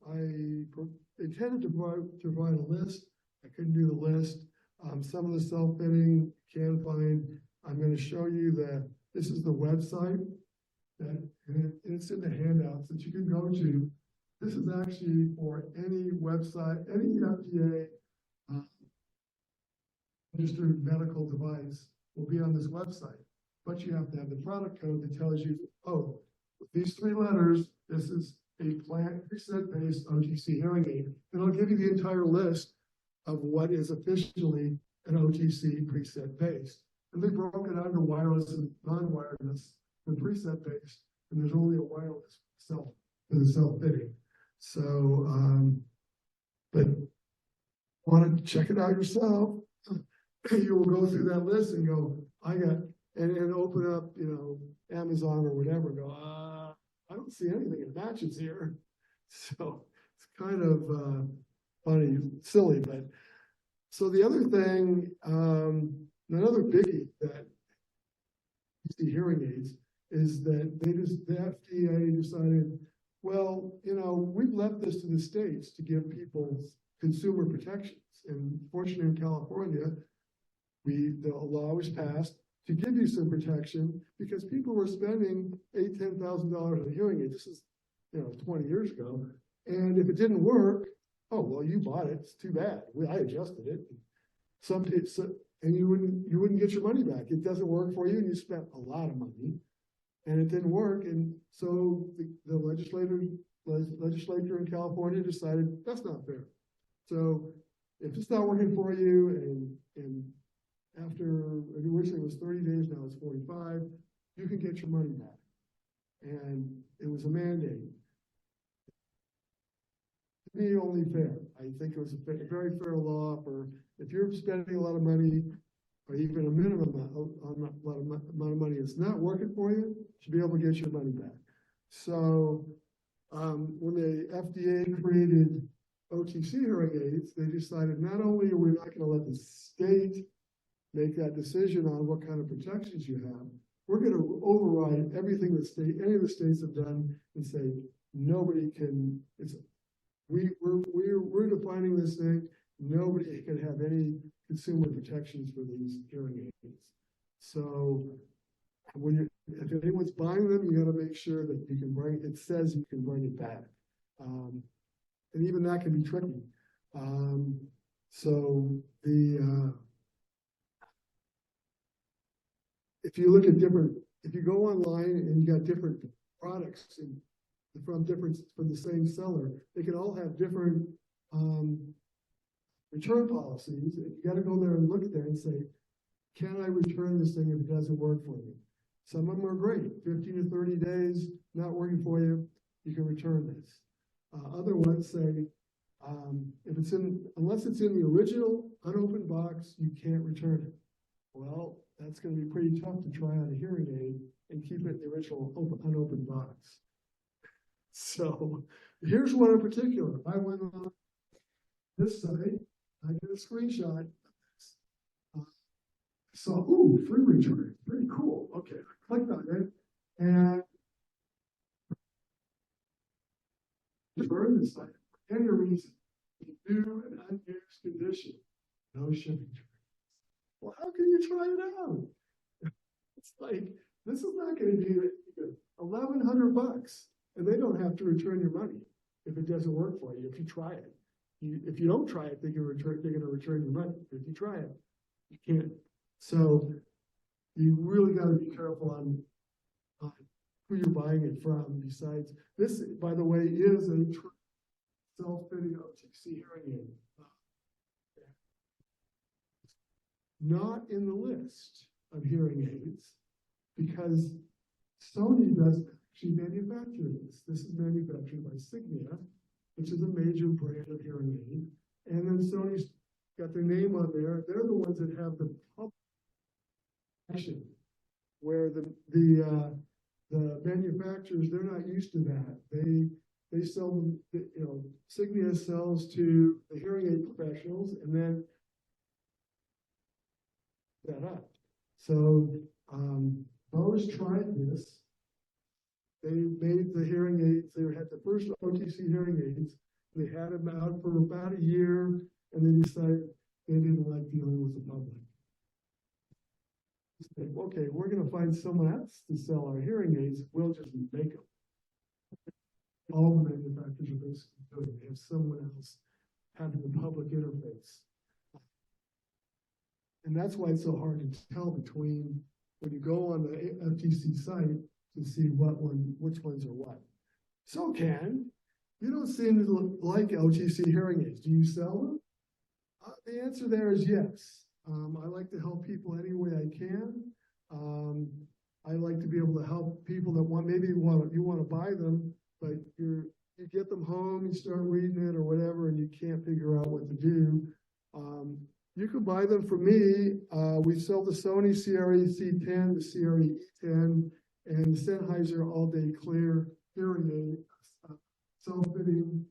I intended to provide a list. I couldn't do the list. Some of the self-fitting you can find. I'm going to show you that this is the website, and it's in the handouts that you can go to. This is actually for any website, any FDA registered medical device will be on this website. but you have to have the product code that tells you, oh, with these 3 letters, this is a plant preset-based OTC hearing aid. And I'll give you the entire list of what is officially an OTC preset-based. And they broke it out into wireless and non-wireless and preset-based, and there's only a wireless for the self-fitting. So, but want to check it out yourself, you will go through that list and go, and open up, Amazon or whatever, and go, I don't see anything that matches here. So it's kind of funny, silly, but so the other thing, another biggie that you see hearing aids is that the FDA decided, well, we've left this to the states to give people consumer protections. And fortunately in California, the law was passed to give you some protection because people were spending $8,000-10,000 on hearing aids. This is, 20 years ago. And if it didn't work, oh, well, you bought it. It's too bad. I adjusted it. And you wouldn't get your money back. It doesn't work for you, and you spent a lot of money, and it didn't work. And so the legislature in California decided that's not fair. So if it's not working for you, and after originally it was 30 days, now it's 45, you can get your money back. And it was a mandate. To me, only fair. I think it was a very fair law for if you're spending a lot of money, or even a minimum amount of money, it's not working for you, you should be able to get your money back. So when the FDA created OTC hearing aids, they decided not only are we not going to let the state make that decision on what kind of protections you have, we're going to override everything that any of the states have done and say nobody can. We're defining this thing. Nobody can have any consumer protections for these hearing aids. So if anyone's buying them, you got to make sure that you can it says you can bring it back. And even that can be tricky. If you look at if you go online and you got different products from the same seller, they can all have different return policies. You got to go there and look at that and say, can I return this thing if it doesn't work for me? Some of them are great. 15 to 30 days, not working for you, you can return this. Other ones say, unless it's in the original unopened box, you can't return it. Well, that's going to be pretty tough to try on a hearing aid and keep it in the original unopened box. So here's one in particular. I went on this site, I did a screenshot of this. So, ooh, free return, pretty cool. Okay, I clicked on it and return this site for any reason, new and unused condition, no shipping charge. Well, how can you try it out? It's like, this is not going to be $1,100, and they don't have to return your money if it doesn't work for you. If you try it, if you don't try it, they're going to return your money. If you try it, you can't. So you really got to be careful on who you're buying it from. Besides, this, by the way, is a self-fitting OTC hearing aid. Not in the list of hearing aids because Sony doesn't actually manufacture this. This is manufactured by Signia, which is a major brand of hearing aid. And then Sony's got their name on there. They're the ones that have the publication where the manufacturers, they're not used to that. They sell them, Signia sells to the hearing aid professionals and then that up. So Bose tried this. They made the hearing aids. They had the first OTC hearing aids. They had them out for about a year, and they decided they didn't like dealing with the public. Said, okay, we're going to find someone else to sell our hearing aids. We'll just make them. All the manufacturers are basically doing it. They have someone else having the public interface. And that's why it's so hard to tell between when you go on the FTC site to see which ones are what. So Ken, you don't seem to like LTC hearing aids. Do you sell them? The answer there is yes. I like to help people any way I can. I like to be able to help people that you want to buy them, but you get them home, you start reading it or whatever, and you can't figure out what to do. You can buy them from me. We sell the Sony CRE C10, the CRE E10, and the Sennheiser All Day Clear hearing aid, self-fitting.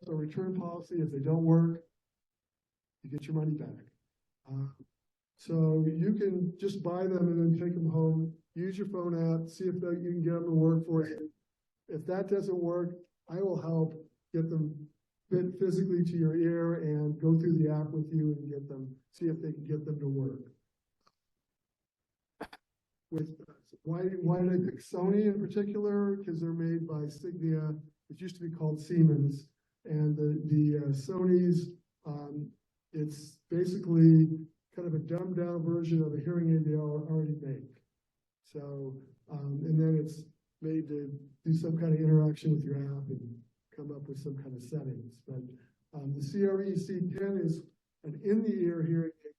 So return policy, if they don't work, you get your money back. So you can just buy them and then take them home, use your phone app, see if you can get them to work for you. If that doesn't work, I will help get them fit physically to your ear and go through the app with you and get them, see if they can get them to work. Why did I pick Sony in particular? Because they're made by Signia. It used to be called Siemens. And the Sony's, it's basically kind of a dumbed down version of a hearing aid they already make. So, and then it's made to do some kind of interaction with your app and come up with some kind of settings. But the CRE C10 is an in-the-ear hearing aid,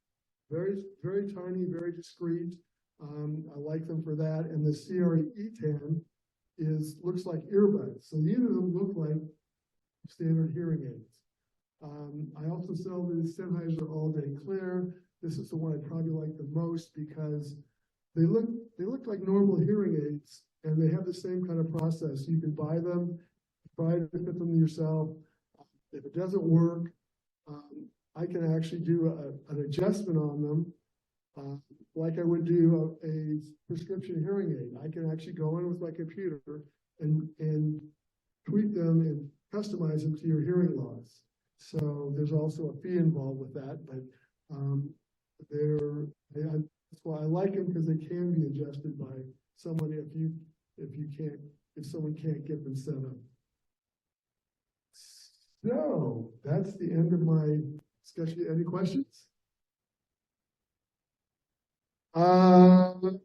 very, very tiny, very discreet. I like them for that. And the CRE E10 looks like earbuds. So neither of them look like standard hearing aids. I also sell the Sennheiser All Day Clear. This is the one I probably like the most because they look like normal hearing aids and they have the same kind of process. You can buy them, try to fit them yourself. If it doesn't work, I can actually do an adjustment on them, like I would do a prescription hearing aid. I can actually go in with my computer and tweak them and customize them to your hearing loss. So there's also a fee involved with that, but that's why I like them, because they can be adjusted by someone if someone can't get them set up. So that's the end of my discussion. Any questions? The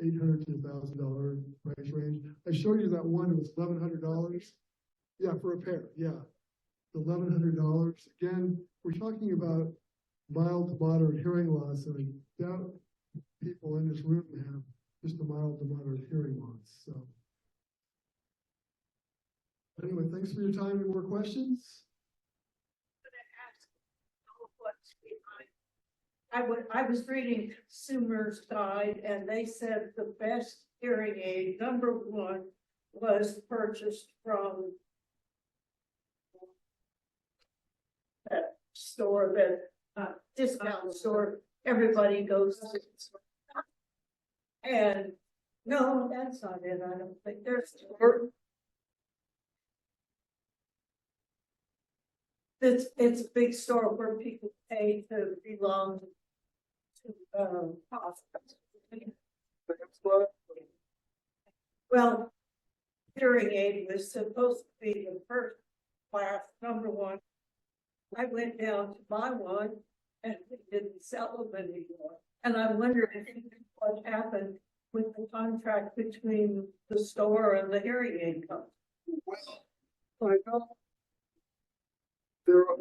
$800 to $1,000 price range. I showed you that one. It was $1,100. Yeah, for a pair. Yeah, the $1,100. Again, we're talking about mild to moderate hearing loss, and I doubt people in this room have just a mild to moderate hearing loss. So, anyway, thanks for your time. Any more questions? I was reading Consumer's Guide, and they said the best hearing aid, number one, was purchased from that store, that discount store everybody goes to. And no, that's not it. I don't think there's. It's a big store where people pay to belong to hospitals. Well, hearing aid was supposed to be the first class, number one. I went down to buy one and they didn't sell them anymore. And I wondered what happened with the contract between the store and the hearing aid company. Well, I know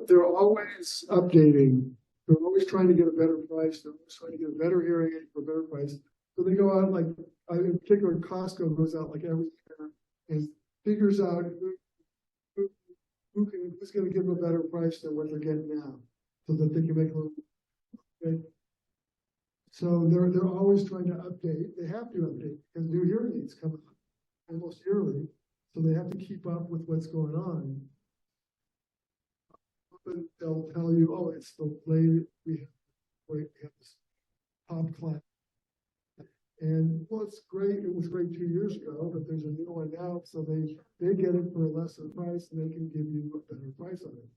they're always updating. They're always trying to get a better price. They're always trying to get a better hearing aid for a better price. So they go out, like in particular, Costco goes out like every year and figures out who's going to give them a better price than what they're getting now, so that they can make a little. Okay. So they're always trying to update. They have to update because new hearing aids come out almost yearly, so they have to keep up with what's going on. Often they'll tell you, "Oh, it's the latest. We have this top class." And well, it's great. It was great 2 years ago, but there's a new one now, so they get it for a lesser price, and they can give you a better price on it.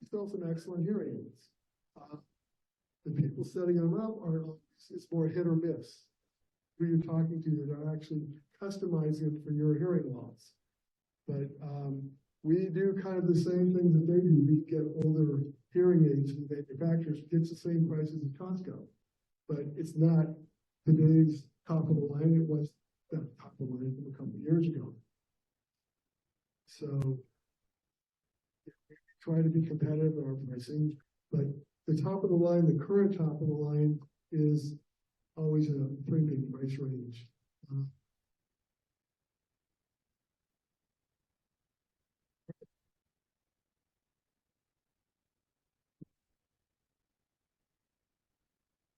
Still some excellent hearing aids. The people setting them up it's more hit or miss. Who you're talking to that are actually customizing it for your hearing loss. But, we do kind of the same things that they do. We get older hearing aids from manufacturers, gets the same prices as Costco. But it's not today's top of the line. It was the top of the line from a couple of years ago. So we try to be competitive in our pricing, but the top of the line, the current top of the line is always in a pretty big price range.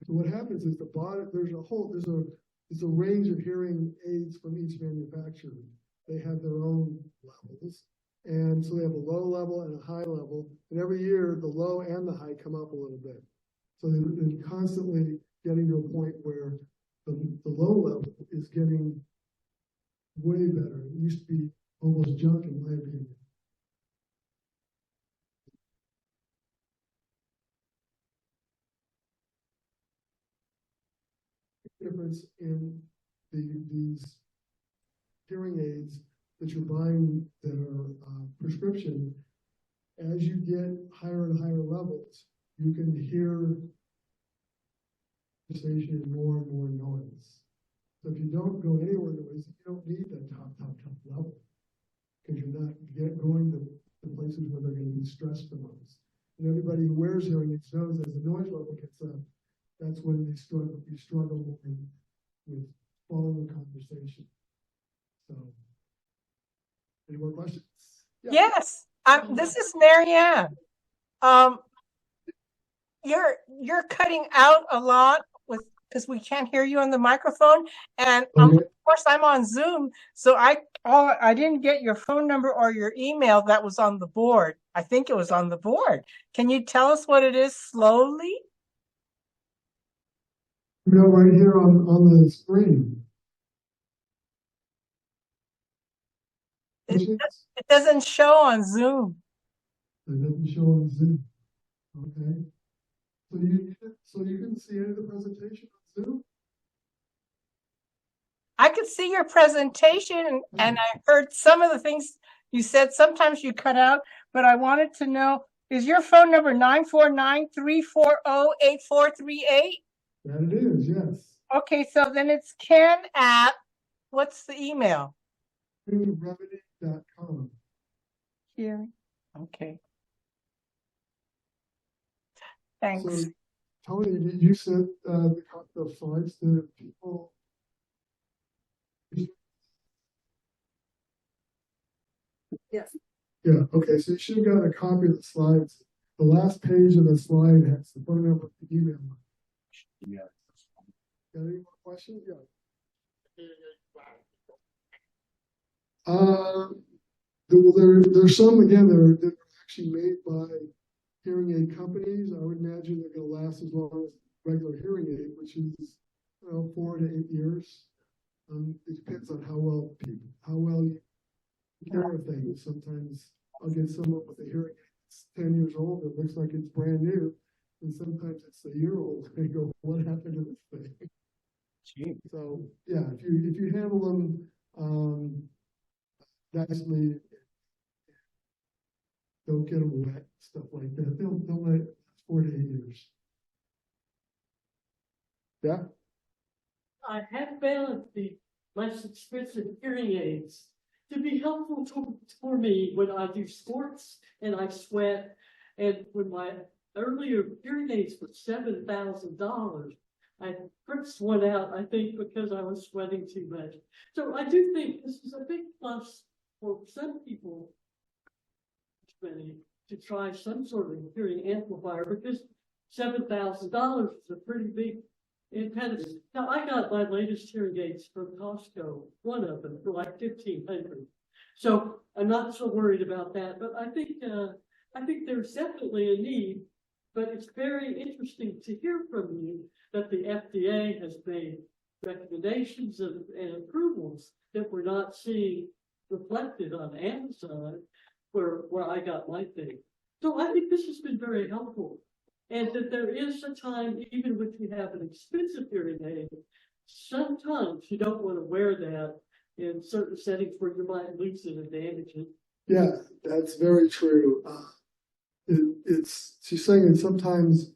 So what happens is the bottom, there's a range of hearing aids from each manufacturer. They have their own levels. And so they have a low level and a high level. And every year the low and the high come up a little bit. So they're constantly getting to a point where the low level is getting way better. It used to be almost junk in my opinion. Difference in these hearing aids that you're buying that are prescription, as you get higher and higher levels, you can hear conversation and more noise. So if you don't go anywhere noise, you don't need that top level because you're not going to the places where they're going to be stressed the most. And everybody who wears hearing aids knows as the noise level gets up, that's when you struggle with following the conversation. So, any more questions? Yeah. Yes, this is Marianne. You're cutting out a lot because we can't hear you on the microphone, and Okay. of course I'm on Zoom, so I didn't get your phone number or your email that was on the board. I think it was on the board. Can you tell us what it is slowly? Right here on the screen. It doesn't show on Zoom. It doesn't show on Zoom. Okay. So you can see any of the presentation on Zoom? I could see your presentation and I heard some of the things you said. Sometimes you cut out, but I wanted to know, is your phone number 949-340-8438? That it is, yes. Okay, so then it's Ken at, what's the email? Remedy.com. Here. Okay. Thanks. So, Tony, did you send the slides to people? Yes. Yeah, okay, so you should have got a copy of the slides. The last page of the slide has the phone number, the email. Yeah. Got any more questions? Yeah. There's some, again, that are actually made by hearing aid companies. I would imagine they're going to last as long as regular hearing aid, which is 4 to 8 years. It depends on how well you care of things. Sometimes I'll get someone with a hearing aid that's 10 years old. It looks like it's brand new. And sometimes it's a year old. They go, what happened to this thing? Gee. So yeah, if you handle them nicely, don't get them wet, stuff like that. They'll let it 4 to 8 years. Yeah. I have found the less expensive hearing aids to be helpful for me when I do sports and I sweat. And when my earlier hearing aids were $7,000, I ripped one out, I think, because I was sweating too much. So I do think this is a big plus for some people to try some sort of hearing amplifier, because $7,000 is a pretty big impediment. Now, I got my latest hearing aids from Costco, one of them for like $1,500. So I'm not so worried about that, but I think there's definitely a need. But it's very interesting to hear from you that the FDA has made recommendations and approvals that we're not seeing reflected on Amazon, where I got my thing. So I think this has been very helpful. And that there is a time, even if you have an expensive hearing aid, sometimes you don't want to wear that in certain settings where you might lose it and damage it. Yeah, that's very true. She's saying that sometimes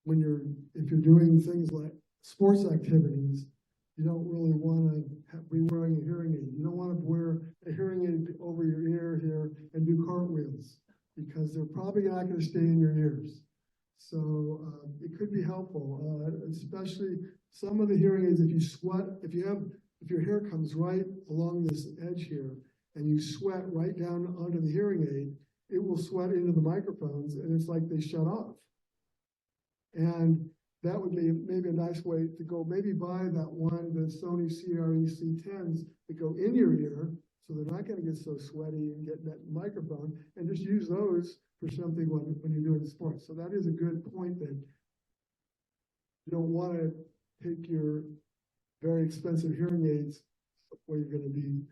if you're doing things like sports activities, you don't really want to be wearing a hearing aid. You don't want to wear a hearing aid over your ear here and do cartwheels because they're probably not going to stay in your ears. So it could be helpful, especially some of the hearing aids. If you sweat, if your hair comes right along this edge here and you sweat right down onto the hearing aid, it will sweat into the microphones and it's like they shut off. And that would be maybe a nice way to go, maybe buy that one, the Sony CRE C10s that go in your ear, so they're not going to get so sweaty and get that microphone, and just use those for something when you're doing sports. So that is a good point, that you don't want to take your very expensive hearing aids where you're going to be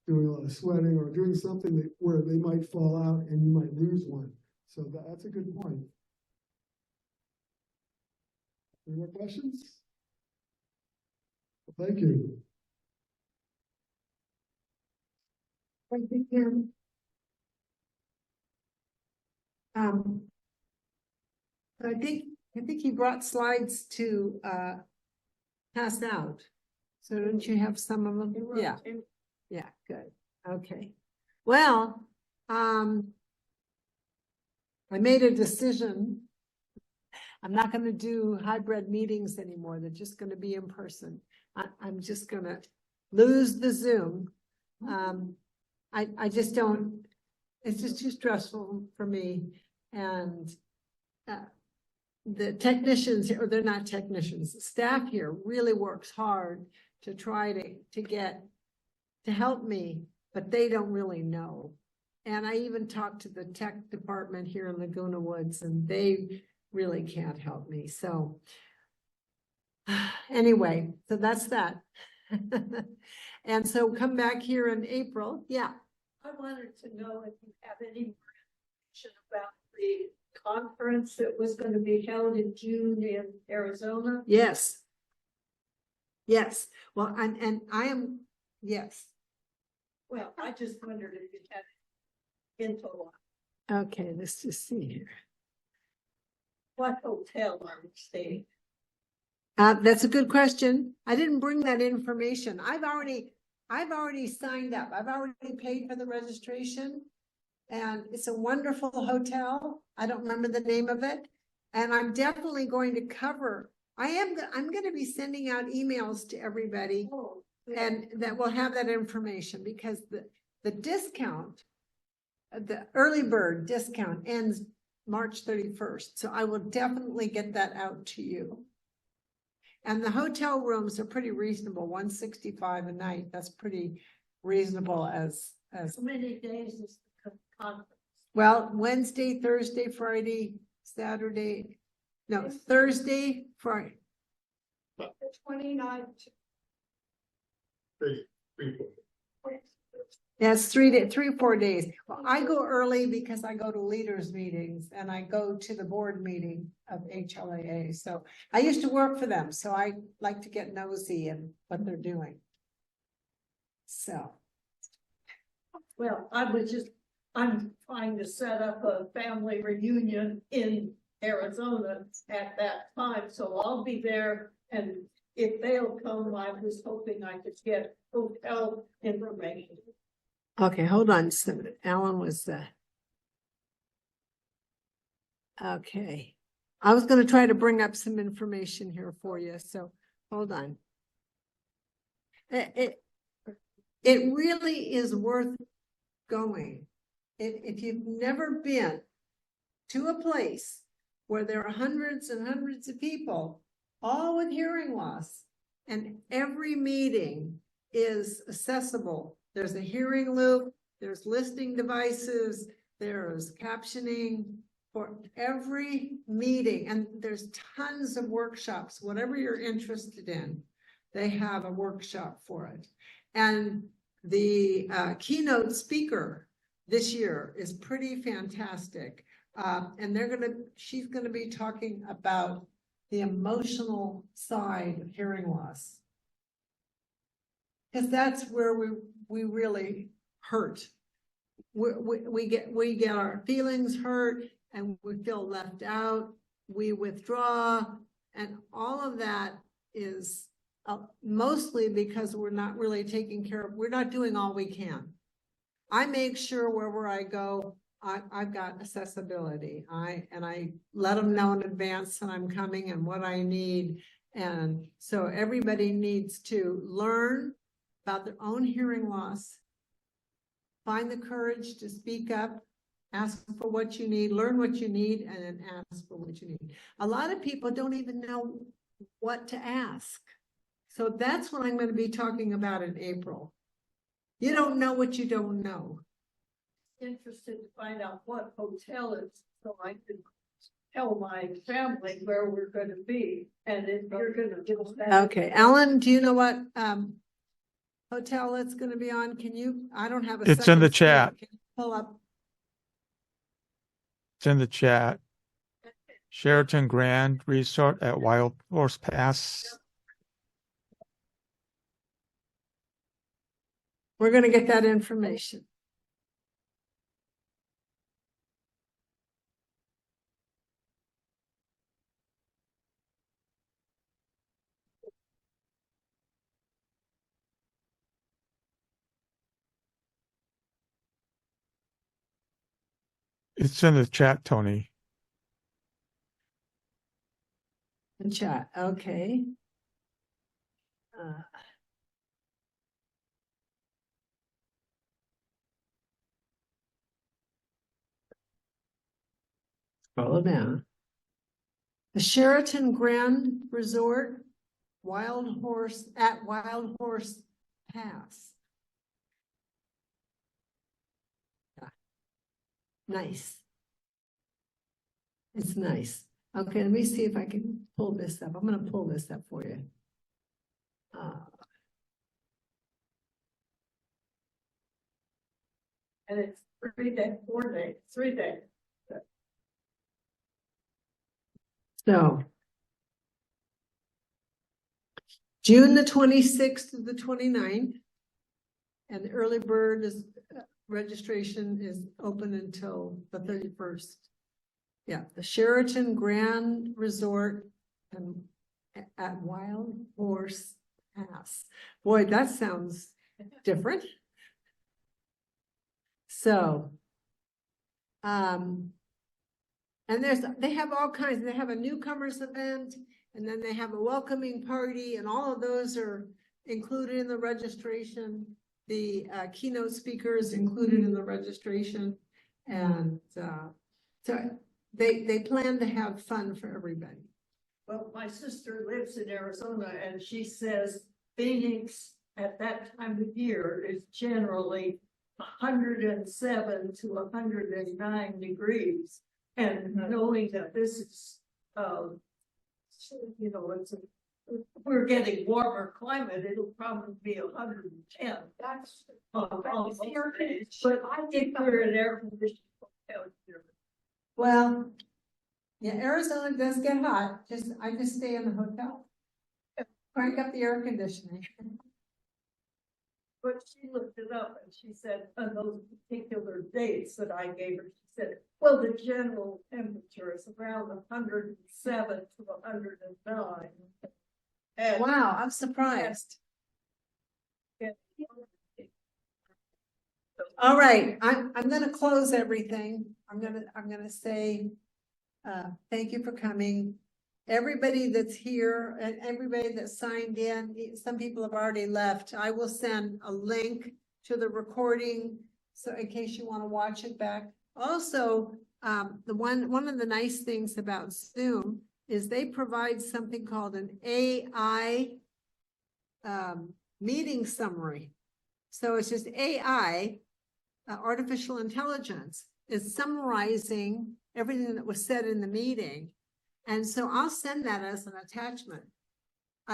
doing a lot of sweating or doing something where they might fall out and you might lose one. So that's a good point. Any more questions? Well, thank you. Thank you, Kim. I think he brought slides to pass out. So don't you have some of them? Yeah. Yeah, good. Okay. Well, I made a decision. I'm not going to do hybrid meetings anymore. They're just going to be in person. I'm just going to lose the Zoom. I just don't, it's just too stressful for me. And the technicians, or they're not technicians, the staff here really works hard to try to help me, but they don't really know. And I even talked to the tech department here in Laguna Woods, and they really can't help me. So anyway, so that's that. And so come back here in April. Yeah. I wanted to know if you have any information about the conference that was going to be held in June in Arizona. Yes. Yes. Well, yes. Well, I just wondered if you had info on Okay, let's just see here. what hotel are we staying? That's a good question. I didn't bring that information. I've already signed up. I've already paid for the registration, and it's a wonderful hotel. I don't remember the name of it, and I'm definitely going to cover. I'm going to be sending out emails to everybody, and that will have that information, because the discount, the early bird discount ends March 31st. So I will definitely get that out to you. And the hotel rooms are pretty reasonable, $165 a night. That's pretty reasonable as How many days is the conference? well, Wednesday, Thursday, Friday, Saturday, no, Thursday, Friday. The 29th. Yeah, it's 3 or 4 days. Well, I go early because I go to leaders meetings and I go to the board meeting of HLAA. So I used to work for them, so I like to get nosy in what they're doing. So. Well, I'm trying to set up a family reunion in Arizona at that time, so I'll be there, and if they'll come, I was hoping I could get hotel information. Okay, hold on just a minute. Alan was okay. I was going to try to bring up some information here for you, so hold on. It really is worth going. If you've never been to a place where there are hundreds and hundreds of people, all with hearing loss, and every meeting is accessible. There's a hearing loop, there's listening devices, there's captioning for every meeting, and there's tons of workshops. Whatever you're interested in, they have a workshop for it. And the keynote speaker this year is pretty fantastic. And she's gonna be talking about the emotional side of hearing loss. Cause that's where we really hurt. We get our feelings hurt and we feel left out, we withdraw, and all of that is mostly because we're not really taking care of, we're not doing all we can. I make sure wherever I go, I've got accessibility. I let them know in advance that I'm coming and what I need. And so everybody needs to learn about their own hearing loss, find the courage to speak up, ask for what you need, learn what you need, and then ask for what you need. A lot of people don't even know what to ask. So that's what I'm going to be talking about in April. You don't know what you don't know. Interested to find out what hotel it's, so I can tell my family where we're gonna be, and if you're gonna do that. Okay, Ellen, do you know what hotel it's going to be on? Can you? I don't have a. It's in the second screen. chat. Can you pull up? It's in the chat. Sheraton Grand Resort at Wild Horse Pass. We're going to get that information. It's in the chat, Tony. In chat, okay. Scroll down. The Sheraton Grand Resort, Wild Horse Pass. Yeah. Nice. It's nice. Okay, let me see if I can pull this up. I'm going to pull this up for you. And it's 3 days, 4 days, 3 days. So June the 26th to the 29th, and the early bird is registration is open until the 31st. Yeah, the Sheraton Grand Resort and at Wild Horse Pass. Boy, that sounds different. So, and they have all kinds. They have a newcomers event, and then they have a welcoming party, and all of those are included in the registration. The keynote speaker is included in the registration, and so they plan to have fun for everybody. Well, my sister lives in Arizona, and she says Phoenix at that time of year is generally 107 to 109 degrees. And knowing that this is, we're getting warmer climate, it'll probably be 110. That's but I think we're in air conditioning hotel here. Well, yeah, Arizona does get hot. I just stay in the hotel. Crank up the air conditioning. But she looked it up and she said, on those particular dates that I gave her, she said, well, the general temperature is around 107 to 109. And Wow, I'm surprised. All right, I'm gonna close everything. I'm gonna say thank you for coming. Everybody that's here and everybody that signed in, some people have already left. I will send a link to the recording, so in case you want to watch it back. Also, one of the nice things about Zoom is they provide something called an AI meeting summary. So it's just AI, artificial intelligence, is summarizing everything that was said in the meeting. And so I'll send that as an attachment.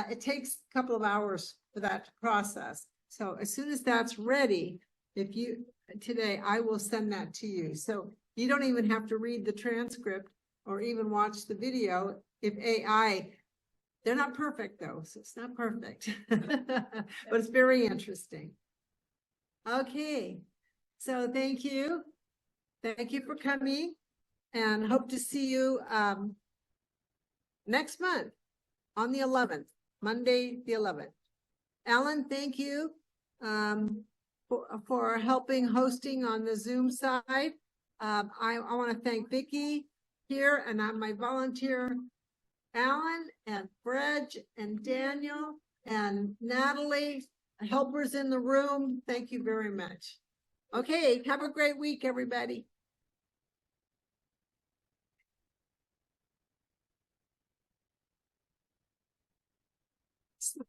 It takes a couple of hours for that to process. So as soon as that's ready, today, I will send that to you. So you don't even have to read the transcript or even watch the video. If AI They're not perfect though, so it's not perfect. But it's very interesting. Okay, so thank you. Thank you for coming and hope to see you next month on the 11th, Monday, the 11th. Alan, thank you for helping hosting on the Zoom side. I want to thank Vicki here and I'm my volunteer, Alan and Fred and Daniel and Natalie, helpers in the room. Thank you very much. Okay, have a great week, everybody.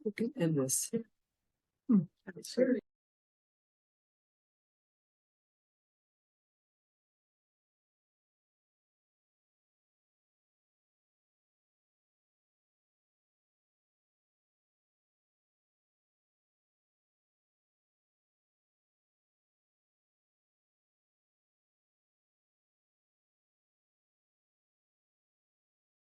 We can end this.